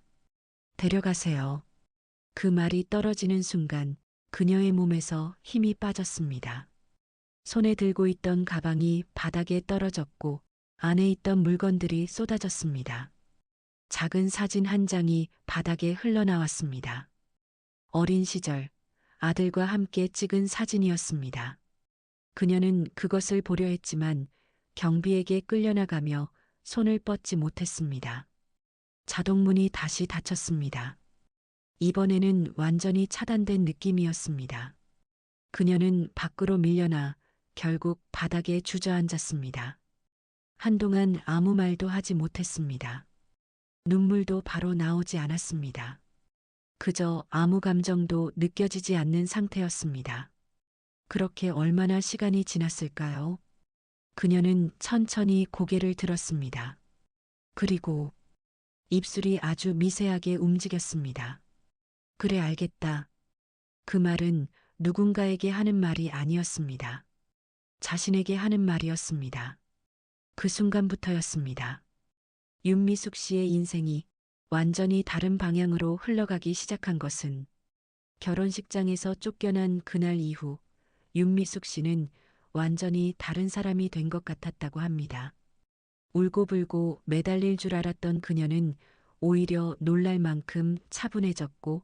데려가세요. 그 말이 떨어지는 순간 그녀의 몸에서 힘이 빠졌습니다. 손에 들고 있던 가방이 바닥에 떨어졌고 안에 있던 물건들이 쏟아졌습니다. 작은 사진 한 장이 바닥에 흘러나왔습니다. 어린 시절 아들과 함께 찍은 사진이었습니다. 그녀는 그것을 보려 했지만 경비에게 끌려나가며 손을 뻗지 못했습니다. 자동문이 다시 닫혔습니다. 이번에는 완전히 차단된 느낌이었습니다. 그녀는 밖으로 밀려나 결국 바닥에 주저앉았습니다. 한동안 아무 말도 하지 못했습니다. 눈물도 바로 나오지 않았습니다. 그저 아무 감정도 느껴지지 않는 상태였습니다. 그렇게 얼마나 시간이 지났을까요? 그녀는 천천히 고개를 들었습니다. 그리고 입술이 아주 미세하게 움직였습니다. 그래, 알겠다. 그 말은 누군가에게 하는 말이 아니었습니다. 자신에게 하는 말이었습니다. 그 순간부터였습니다. 윤미숙 씨의 인생이 완전히 다른 방향으로 흘러가기 시작한 것은 결혼식장에서 쫓겨난 그날 이후 윤미숙 씨는 완전히 다른 사람이 된 것 같았다고 합니다. 울고불고 매달릴 줄 알았던 그녀는 오히려 놀랄 만큼 차분해졌고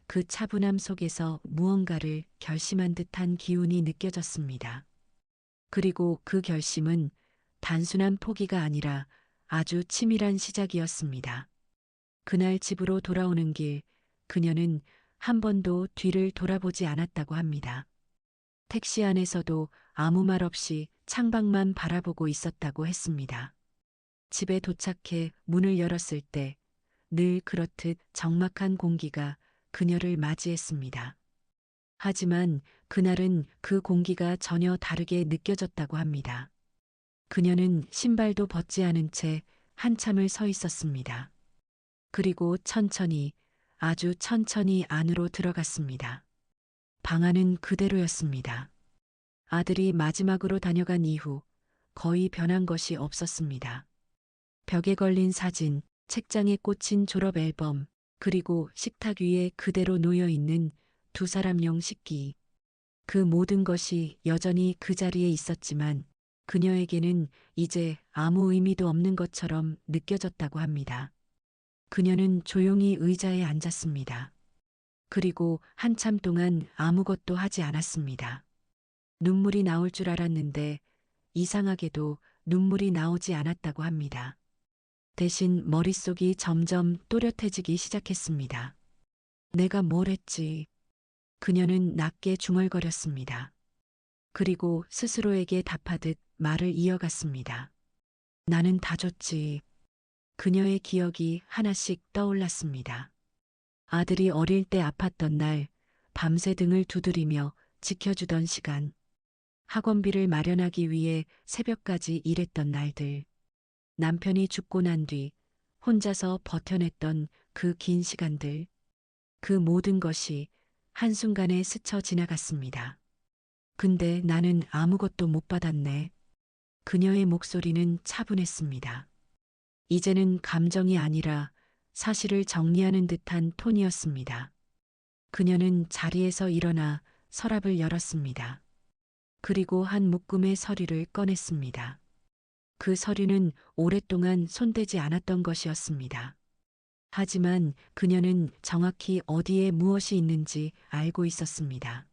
그 차분함 속에서 무언가를 결심한 듯한 기운이 느껴졌습니다. 그리고 그 결심은 단순한 포기가 아니라 아주 치밀한 시작이었습니다. 그날 집으로 돌아오는 길, 그녀는 한 번도 뒤를 돌아보지 않았다고 합니다. 택시 안에서도 아무 말 없이 창밖만 바라보고 있었다고 했습니다. 집에 도착해 문을 열었을 때 늘 그렇듯 적막한 공기가 그녀를 맞이했습니다. 하지만 그날은 그 공기가 전혀 다르게 느껴졌다고 합니다. 그녀는 신발도 벗지 않은 채 한참을 서 있었습니다. 그리고 천천히, 아주 천천히 안으로 들어갔습니다. 방 안은 그대로였습니다. 아들이 마지막으로 다녀간 이후 거의 변한 것이 없었습니다. 벽에 걸린 사진, 책장에 꽂힌 졸업 앨범, 그리고 식탁 위에 그대로 놓여 있는 두 사람용 식기. 그 모든 것이 여전히 그 자리에 있었지만 그녀에게는 이제 아무 의미도 없는 것처럼 느껴졌다고 합니다. 그녀는 조용히 의자에 앉았습니다. 그리고 한참 동안 아무것도 하지 않았습니다. 눈물이 나올 줄 알았는데 이상하게도 눈물이 나오지 않았다고 합니다. 대신 머릿속이 점점 또렷해지기 시작했습니다. 내가 뭘 했지? 그녀는 낮게 중얼거렸습니다. 그리고 스스로에게 답하듯 말을 이어갔습니다. 나는 다 줬지. 그녀의 기억이 하나씩 떠올랐습니다. 아들이 어릴 때 아팠던 날, 밤새 등을 두드리며 지켜주던 시간, 학원비를 마련하기 위해 새벽까지 일했던 날들, 남편이 죽고 난 뒤 혼자서 버텨냈던 그 긴 시간들, 그 모든 것이 한순간에 스쳐 지나갔습니다. 근데 나는 아무것도 못 받았네. 그녀의 목소리는 차분했습니다. 이제는 감정이 아니라 사실을 정리하는 듯한 톤이었습니다. 그녀는 자리에서 일어나 서랍을 열었습니다. 그리고 한 묶음의 서류를 꺼냈습니다. 그 서류는 오랫동안 손대지 않았던 것이었습니다. 하지만 그녀는 정확히 어디에 무엇이 있는지 알고 있었습니다.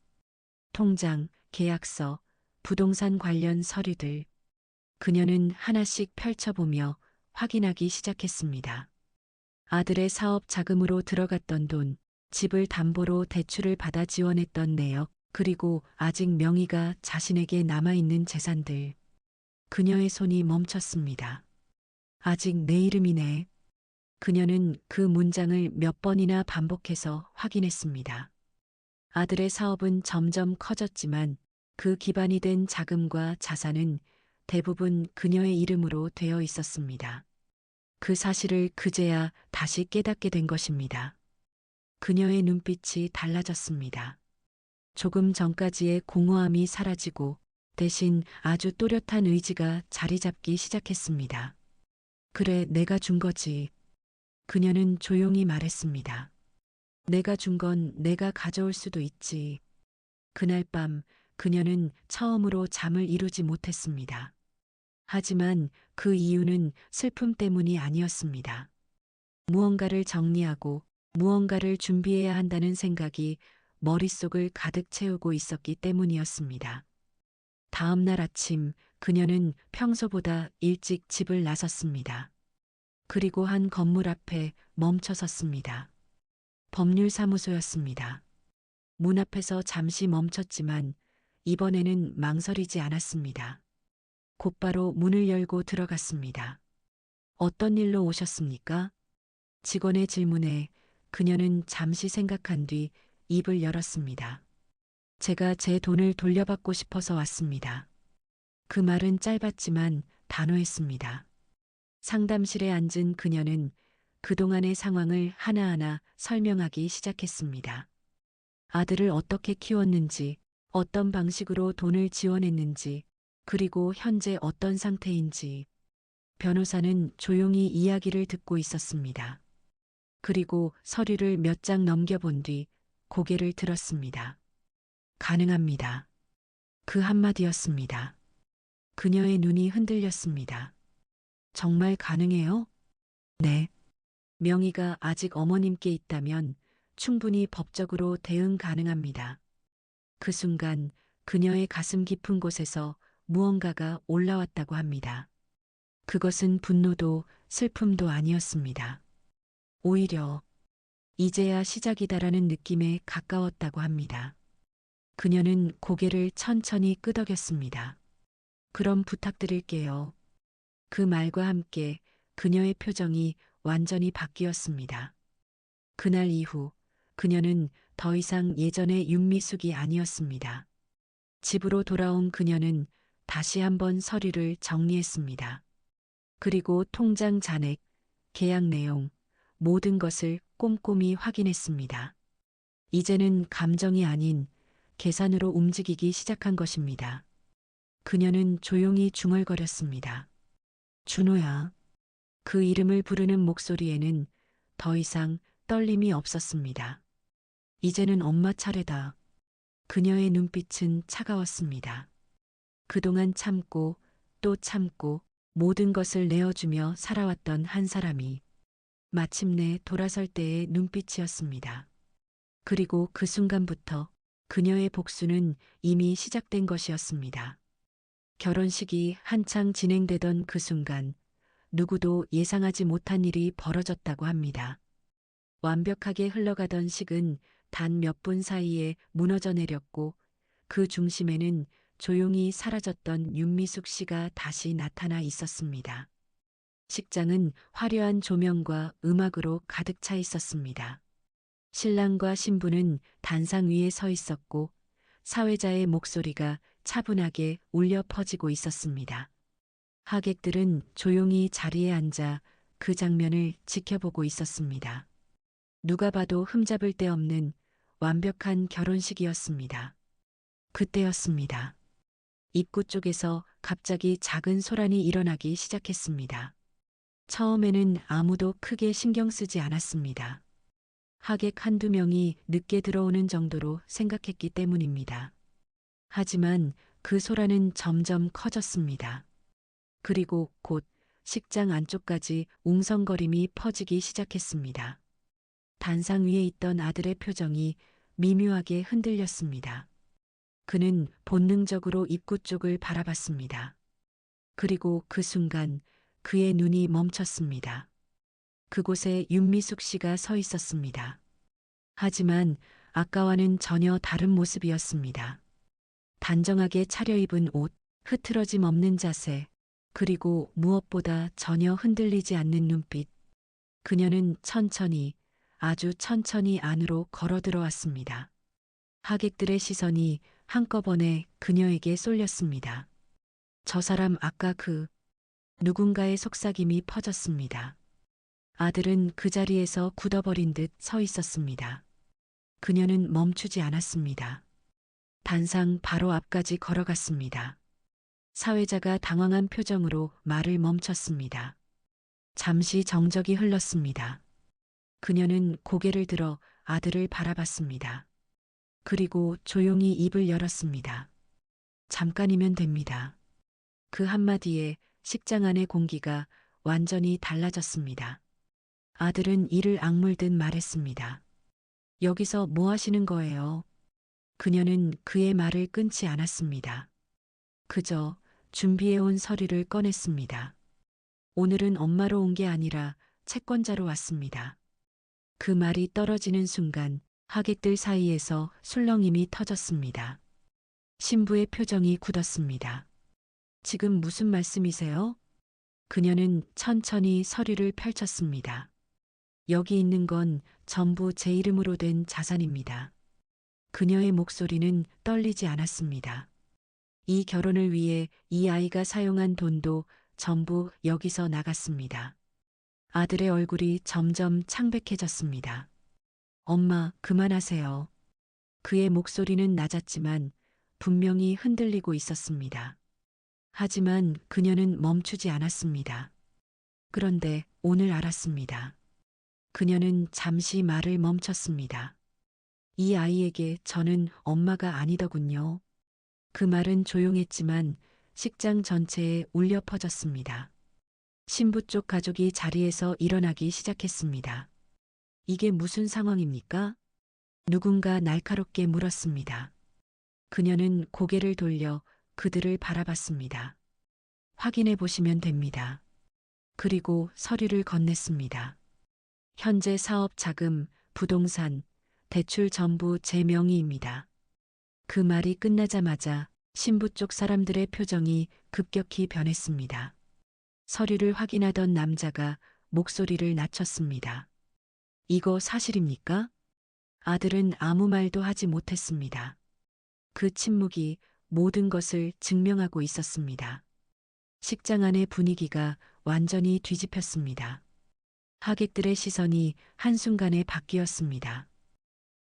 통장, 계약서, 부동산 관련 서류들. 그녀는 하나씩 펼쳐보며 확인하기 시작했습니다. 아들의 사업 자금으로 들어갔던 돈, 집을 담보로 대출을 받아 지원했던 내역, 그리고 아직 명의가 자신에게 남아있는 재산들. 그녀의 손이 멈췄습니다. 아직 내 이름이네. 그녀는 그 문장을 몇 번이나 반복해서 확인했습니다. 아들의 사업은 점점 커졌지만 그 기반이 된 자금과 자산은 대부분 그녀의 이름으로 되어 있었습니다. 그 사실을 그제야 다시 깨닫게 된 것입니다. 그녀의 눈빛이 달라졌습니다. 조금 전까지의 공허함이 사라지고 대신 아주 또렷한 의지가 자리 잡기 시작했습니다. 그래, 내가 준 거지. 그녀는 조용히 말했습니다. 내가 준 건 내가 가져올 수도 있지. 그날 밤 그녀는 처음으로 잠을 이루지 못했습니다. 하지만 그 이유는 슬픔 때문이 아니었습니다. 무언가를 정리하고 무언가를 준비해야 한다는 생각이 머릿속을 가득 채우고 있었기 때문이었습니다. 다음 날 아침 그녀는 평소보다 일찍 집을 나섰습니다. 그리고 한 건물 앞에 멈춰 섰습니다. 법률사무소였습니다. 문 앞에서 잠시 멈췄지만 이번에는 망설이지 않았습니다. 곧바로 문을 열고 들어갔습니다. 어떤 일로 오셨습니까? 직원의 질문에 그녀는 잠시 생각한 뒤 입을 열었습니다. 제가 제 돈을 돌려받고 싶어서 왔습니다. 그 말은 짧았지만 단호했습니다. 상담실에 앉은 그녀는 그동안의 상황을 하나하나 설명하기 시작했습니다. 아들을 어떻게 키웠는지, 어떤 방식으로 돈을 지원했는지, 그리고 현재 어떤 상태인지. 변호사는 조용히 이야기를 듣고 있었습니다. 그리고 서류를 몇 장 넘겨본 뒤 고개를 들었습니다. 가능합니다. 그 한마디였습니다. 그녀의 눈이 흔들렸습니다. 정말 가능해요? 네. 명의가 아직 어머님께 있다면 충분히 법적으로 대응 가능합니다. 그 순간 그녀의 가슴 깊은 곳에서 무언가가 올라왔다고 합니다. 그것은 분노도 슬픔도 아니었습니다. 오히려 이제야 시작이다라는 느낌에 가까웠다고 합니다. 그녀는 고개를 천천히 끄덕였습니다. 그럼 부탁드릴게요. 그 말과 함께 그녀의 표정이 완전히 바뀌었습니다. 그날 이후 그녀는 더 이상 예전의 윤미숙이 아니었습니다. 집으로 돌아온 그녀는 다시 한번 서류를 정리했습니다. 그리고 통장 잔액, 계약 내용, 모든 것을 꼼꼼히 확인했습니다. 이제는 감정이 아닌 계산으로 움직이기 시작한 것입니다. 그녀는 조용히 중얼거렸습니다. 준호야. 그 이름을 부르는 목소리에는 더 이상 떨림이 없었습니다. 이제는 엄마 차례다. 그녀의 눈빛은 차가웠습니다. 그동안 참고 또 참고 모든 것을 내어주며 살아왔던 한 사람이 마침내 돌아설 때의 눈빛이었습니다. 그리고 그 순간부터 그녀의 복수는 이미 시작된 것이었습니다. 결혼식이 한창 진행되던 그 순간 누구도 예상하지 못한 일이 벌어졌다고 합니다. 완벽하게 흘러가던 식은 단 몇 분 사이에 무너져 내렸고 그 중심에는 조용히 사라졌던 윤미숙 씨가 다시 나타나 있었습니다. 식장은 화려한 조명과 음악으로 가득 차 있었습니다. 신랑과 신부는 단상 위에 서 있었고 사회자의 목소리가 차분하게 울려 퍼지고 있었습니다. 하객들은 조용히 자리에 앉아 그 장면을 지켜보고 있었습니다. 누가 봐도 흠잡을 데 없는 완벽한 결혼식이었습니다. 그때였습니다. 입구 쪽에서 갑자기 작은 소란이 일어나기 시작했습니다. 처음에는 아무도 크게 신경 쓰지 않았습니다. 하객 한두 명이 늦게 들어오는 정도로 생각했기 때문입니다. 하지만 그 소란은 점점 커졌습니다. 그리고 곧 식장 안쪽까지 웅성거림이 퍼지기 시작했습니다. 단상 위에 있던 아들의 표정이 미묘하게 흔들렸습니다. 그는 본능적으로 입구 쪽을 바라봤습니다. 그리고 그 순간 그의 눈이 멈췄습니다. 그곳에 윤미숙 씨가 서 있었습니다. 하지만 아까와는 전혀 다른 모습이었습니다. 단정하게 차려입은 옷, 흐트러짐 없는 자세, 그리고 무엇보다 전혀 흔들리지 않는 눈빛. 그녀는 천천히, 아주 천천히 안으로 걸어 들어왔습니다. 하객들의 시선이 한꺼번에 그녀에게 쏠렸습니다. 저 사람 아까 누군가의 속삭임이 퍼졌습니다. 아들은 그 자리에서 굳어버린 듯 서 있었습니다. 그녀는 멈추지 않았습니다. 단상 바로 앞까지 걸어갔습니다. 사회자가 당황한 표정으로 말을 멈췄습니다. 잠시 정적이 흘렀습니다. 그녀는 고개를 들어 아들을 바라봤습니다. 그리고 조용히 입을 열었습니다. 잠깐이면 됩니다. 그 한마디에 식장 안의 공기가 완전히 달라졌습니다. 아들은 이를 악물듯 말했습니다. 여기서 뭐 하시는 거예요? 그녀는 그의 말을 끊지 않았습니다. 그저 준비해온 서류를 꺼냈습니다. 오늘은 엄마로 온 게 아니라 채권자로 왔습니다. 그 말이 떨어지는 순간 하객들 사이에서 술렁임이 터졌습니다. 신부의 표정이 굳었습니다. 지금 무슨 말씀이세요? 그녀는 천천히 서류를 펼쳤습니다. 여기 있는 건 전부 제 이름으로 된 자산입니다. 그녀의 목소리는 떨리지 않았습니다. 이 결혼을 위해 이 아이가 사용한 돈도 전부 여기서 나갔습니다. 아들의 얼굴이 점점 창백해졌습니다. 엄마, 그만하세요. 그의 목소리는 낮았지만 분명히 흔들리고 있었습니다. 하지만 그녀는 멈추지 않았습니다. 그런데 오늘 알았습니다. 그녀는 잠시 말을 멈췄습니다. 이 아이에게 저는 엄마가 아니더군요. 그 말은 조용했지만 식장 전체에 울려 퍼졌습니다. 신부 쪽 가족이 자리에서 일어나기 시작했습니다. 이게 무슨 상황입니까? 누군가 날카롭게 물었습니다. 그녀는 고개를 돌려 그들을 바라봤습니다. 확인해 보시면 됩니다. 그리고 서류를 건넸습니다. 현재 사업 자금, 부동산, 대출 전부 제 명의입니다. 그 말이 끝나자마자 신부 쪽 사람들의 표정이 급격히 변했습니다. 서류를 확인하던 남자가 목소리를 낮췄습니다. 이거 사실입니까? 아들은 아무 말도 하지 못했습니다. 그 침묵이 모든 것을 증명하고 있었습니다. 식장 안의 분위기가 완전히 뒤집혔습니다. 하객들의 시선이 한순간에 바뀌었습니다.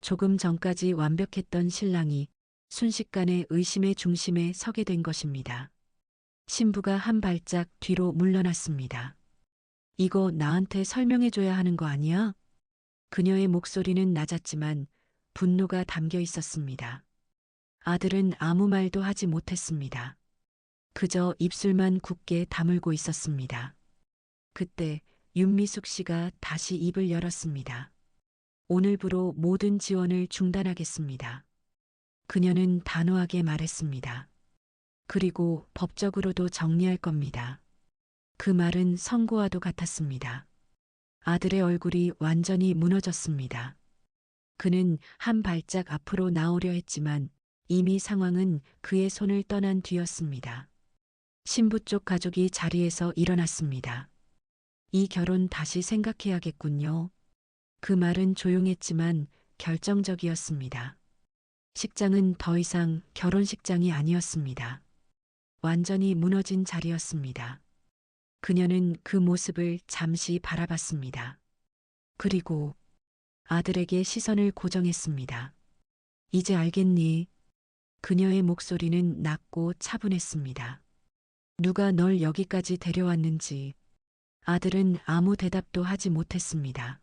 조금 전까지 완벽했던 신랑이 순식간에 의심의 중심에 서게 된 것입니다. 신부가 한 발짝 뒤로 물러났습니다. 이거 나한테 설명해줘야 하는 거 아니야? 그녀의 목소리는 낮았지만 분노가 담겨 있었습니다. 아들은 아무 말도 하지 못했습니다. 그저 입술만 굳게 다물고 있었습니다. 그때 윤미숙 씨가 다시 입을 열었습니다. 오늘부로 모든 지원을 중단하겠습니다. 그녀는 단호하게 말했습니다. 그리고 법적으로도 정리할 겁니다. 그 말은 선고와도 같았습니다. 아들의 얼굴이 완전히 무너졌습니다. 그는 한 발짝 앞으로 나오려 했지만 이미 상황은 그의 손을 떠난 뒤였습니다. 신부 쪽 가족이 자리에서 일어났습니다. 이 결혼 다시 생각해야겠군요. 그 말은 조용했지만 결정적이었습니다. 식장은 더 이상 결혼식장이 아니었습니다. 완전히 무너진 자리였습니다. 그녀는 그 모습을 잠시 바라봤습니다. 그리고 아들에게 시선을 고정했습니다. 이제 알겠니? 그녀의 목소리는 낮고 차분했습니다. 누가 널 여기까지 데려왔는지. 아들은 아무 대답도 하지 못했습니다.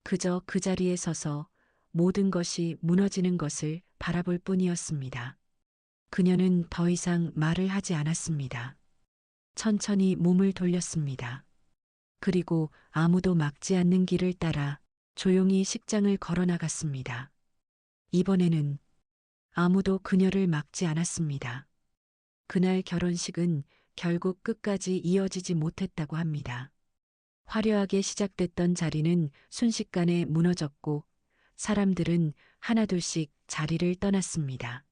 그저 그 자리에 서서 모든 것이 무너지는 것을 바라볼 뿐이었습니다. 그녀는 더 이상 말을 하지 않았습니다. 천천히 몸을 돌렸습니다. 그리고 아무도 막지 않는 길을 따라 조용히 식장을 걸어 나갔습니다. 이번에는 아무도 그녀를 막지 않았습니다. 그날 결혼식은 결국 끝까지 이어지지 못했다고 합니다. 화려하게 시작됐던 자리는 순식간에 무너졌고 사람들은 하나둘씩 자리를 떠났습니다.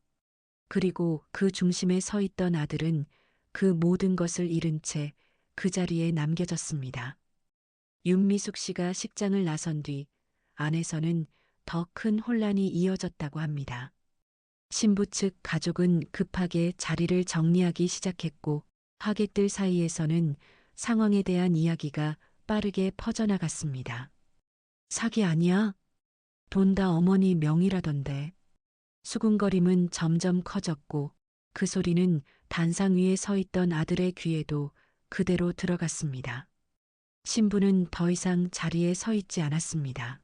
그리고 그 중심에 서 있던 아들은 그 모든 것을 잃은 채 그 자리에 남겨졌습니다. 윤미숙 씨가 식장을 나선 뒤 안에서는 더 큰 혼란이 이어졌다고 합니다. 신부 측 가족은 급하게 자리를 정리하기 시작했고 하객들 사이에서는 상황에 대한 이야기가 빠르게 퍼져나갔습니다. 사기 아니야? 돈 다 어머니 명의라던데. 수군거림은 점점 커졌고 그 소리는 단상 위에 서 있던 아들의 귀에도 그대로 들어갔습니다. 신부는 더 이상 자리에 서 있지 않았습니다.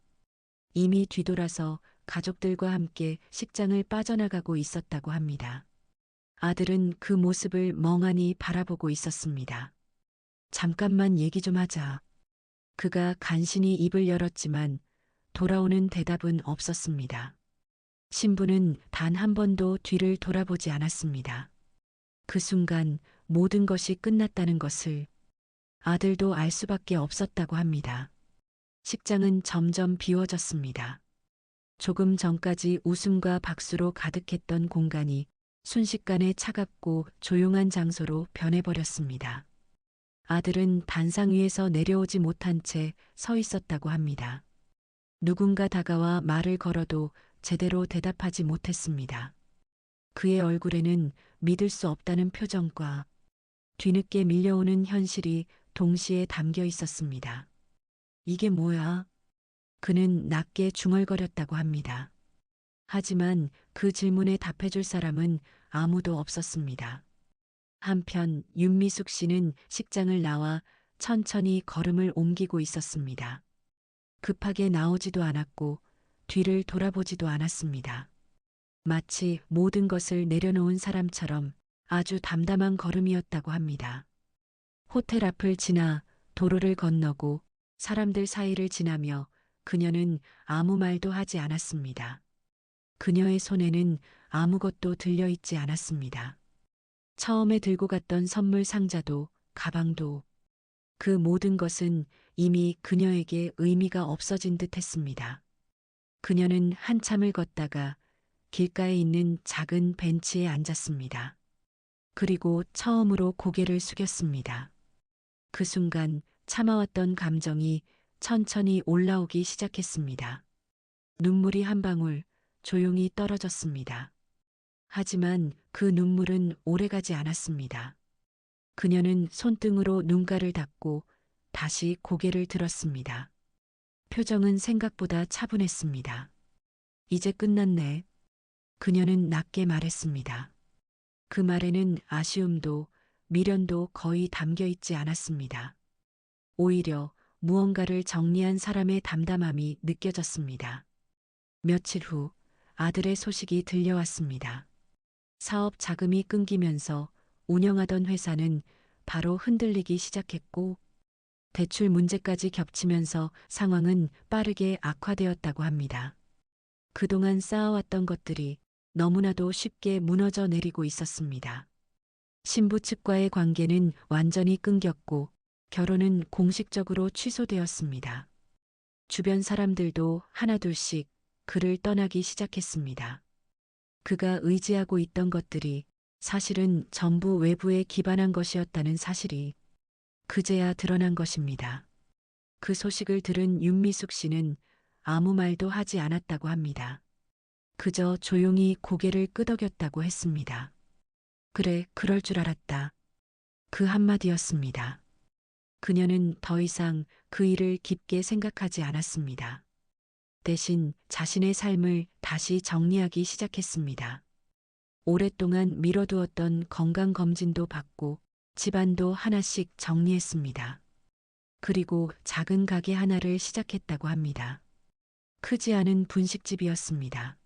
이미 뒤돌아서 가족들과 함께 식장을 빠져나가고 있었다고 합니다. 아들은 그 모습을 멍하니 바라보고 있었습니다. 잠깐만 얘기 좀 하자. 그가 간신히 입을 열었지만 돌아오는 대답은 없었습니다. 신부는 단 한 번도 뒤를 돌아보지 않았습니다. 그 순간 모든 것이 끝났다는 것을 아들도 알 수밖에 없었다고 합니다. 식장은 점점 비워졌습니다. 조금 전까지 웃음과 박수로 가득했던 공간이 순식간에 차갑고 조용한 장소로 변해버렸습니다. 아들은 단상 위에서 내려오지 못한 채 서 있었다고 합니다. 누군가 다가와 말을 걸어도 제대로 대답하지 못했습니다. 그의 얼굴에는 믿을 수 없다는 표정과 뒤늦게 밀려오는 현실이 동시에 담겨 있었습니다. 이게 뭐야? 그는 낮게 중얼거렸다고 합니다. 하지만 그 질문에 답해줄 사람은 아무도 없었습니다. 한편 윤미숙 씨는 식장을 나와 천천히 걸음을 옮기고 있었습니다. 급하게 나오지도 않았고 뒤를 돌아보지도 않았습니다. 마치 모든 것을 내려놓은 사람처럼 아주 담담한 걸음이었다고 합니다. 호텔 앞을 지나 도로를 건너고 사람들 사이를 지나며 그녀는 아무 말도 하지 않았습니다. 그녀의 손에는 아무것도 들려있지 않았습니다. 처음에 들고 갔던 선물 상자도 가방도 그 모든 것은 이미 그녀에게 의미가 없어진 듯 했습니다. 그녀는 한참을 걷다가 길가에 있는 작은 벤치에 앉았습니다. 그리고 처음으로 고개를 숙였습니다. 그 순간 참아왔던 감정이 천천히 올라오기 시작했습니다. 눈물이 한 방울 조용히 떨어졌습니다. 하지만 그 눈물은 오래가지 않았습니다. 그녀는 손등으로 눈가를 닦고 다시 고개를 들었습니다. 표정은 생각보다 차분했습니다. 이제 끝났네. 그녀는 낮게 말했습니다. 그 말에는 아쉬움도 미련도 거의 담겨 있지 않았습니다. 오히려 무언가를 정리한 사람의 담담함이 느껴졌습니다. 며칠 후 아들의 소식이 들려왔습니다. 사업 자금이 끊기면서 운영하던 회사는 바로 흔들리기 시작했고 대출 문제까지 겹치면서 상황은 빠르게 악화되었다고 합니다. 그동안 쌓아왔던 것들이 너무나도 쉽게 무너져 내리고 있었습니다. 신부 측과의 관계는 완전히 끊겼고 결혼은 공식적으로 취소되었습니다. 주변 사람들도 하나둘씩 그를 떠나기 시작했습니다. 그가 의지하고 있던 것들이 사실은 전부 외부에 기반한 것이었다는 사실이 그제야 드러난 것입니다. 그 소식을 들은 윤미숙 씨는 아무 말도 하지 않았다고 합니다. 그저 조용히 고개를 끄덕였다고 했습니다. 그래, 그럴 줄 알았다. 그 한마디였습니다. 그녀는 더 이상 그 일을 깊게 생각하지 않았습니다. 대신 자신의 삶을 다시 정리하기 시작했습니다. 오랫동안 미뤄두었던 건강검진도 받고 집안도 하나씩 정리했습니다. 그리고 작은 가게 하나를 시작했다고 합니다. 크지 않은 분식집이었습니다.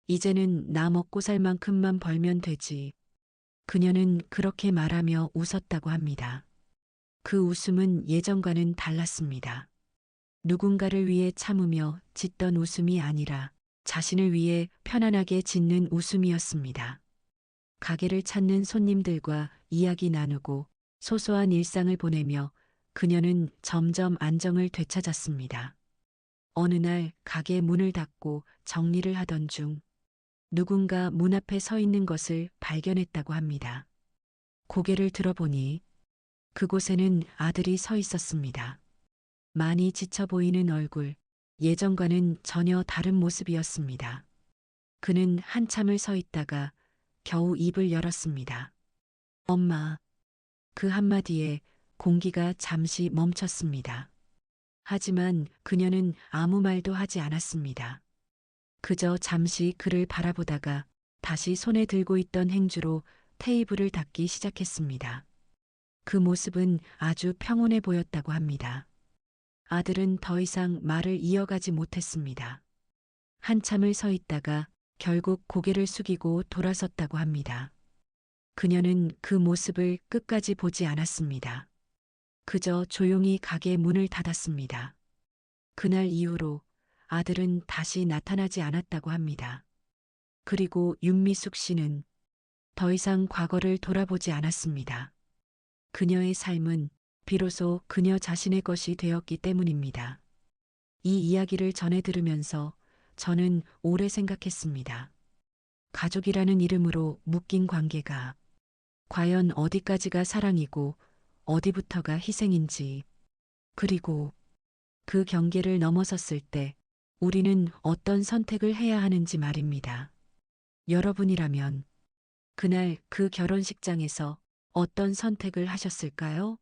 이제는 나 먹고 살 만큼만 벌면 되지. 그녀는 그렇게 말하며 웃었다고 합니다. 그 웃음은 예전과는 달랐습니다. 누군가를 위해 참으며 짓던 웃음이 아니라 자신을 위해 편안하게 짓는 웃음이었습니다. 가게를 찾는 손님들과 이야기 나누고 소소한 일상을 보내며 그녀는 점점 안정을 되찾았습니다. 어느 날 가게 문을 닫고 정리를 하던 중 누군가 문 앞에 서 있는 것을 발견했다고 합니다. 고개를 들어보니 그곳에는 아들이 서 있었습니다. 많이 지쳐 보이는 얼굴, 예전과는 전혀 다른 모습이었습니다. 그는 한참을 서 있다가 겨우 입을 열었습니다. 엄마. 그 한마디에 공기가 잠시 멈췄습니다. 하지만 그녀는 아무 말도 하지 않았습니다. 그저 잠시 그를 바라보다가 다시 손에 들고 있던 행주로 테이블을 닦기 시작했습니다. 그 모습은 아주 평온해 보였다고 합니다. 아들은 더 이상 말을 이어가지 못했습니다. 한참을 서 있다가 결국 고개를 숙이고 돌아섰다고 합니다. 그녀는 그 모습을 끝까지 보지 않았습니다. 그저 조용히 가게 문을 닫았습니다. 그날 이후로 아들은 다시 나타나지 않았다고 합니다. 그리고 윤미숙 씨는 더 이상 과거를 돌아보지 않았습니다. 그녀의 삶은 비로소 그녀 자신의 것이 되었기 때문입니다. 이 이야기를 전해 들으면서 저는 오래 생각했습니다. 가족이라는 이름으로 묶인 관계가 과연 어디까지가 사랑이고 어디부터가 희생인지, 그리고 그 경계를 넘어섰을 때 우리는 어떤 선택을 해야 하는지 말입니다. 여러분이라면 그날 그 결혼식장에서 어떤 선택을 하셨을까요?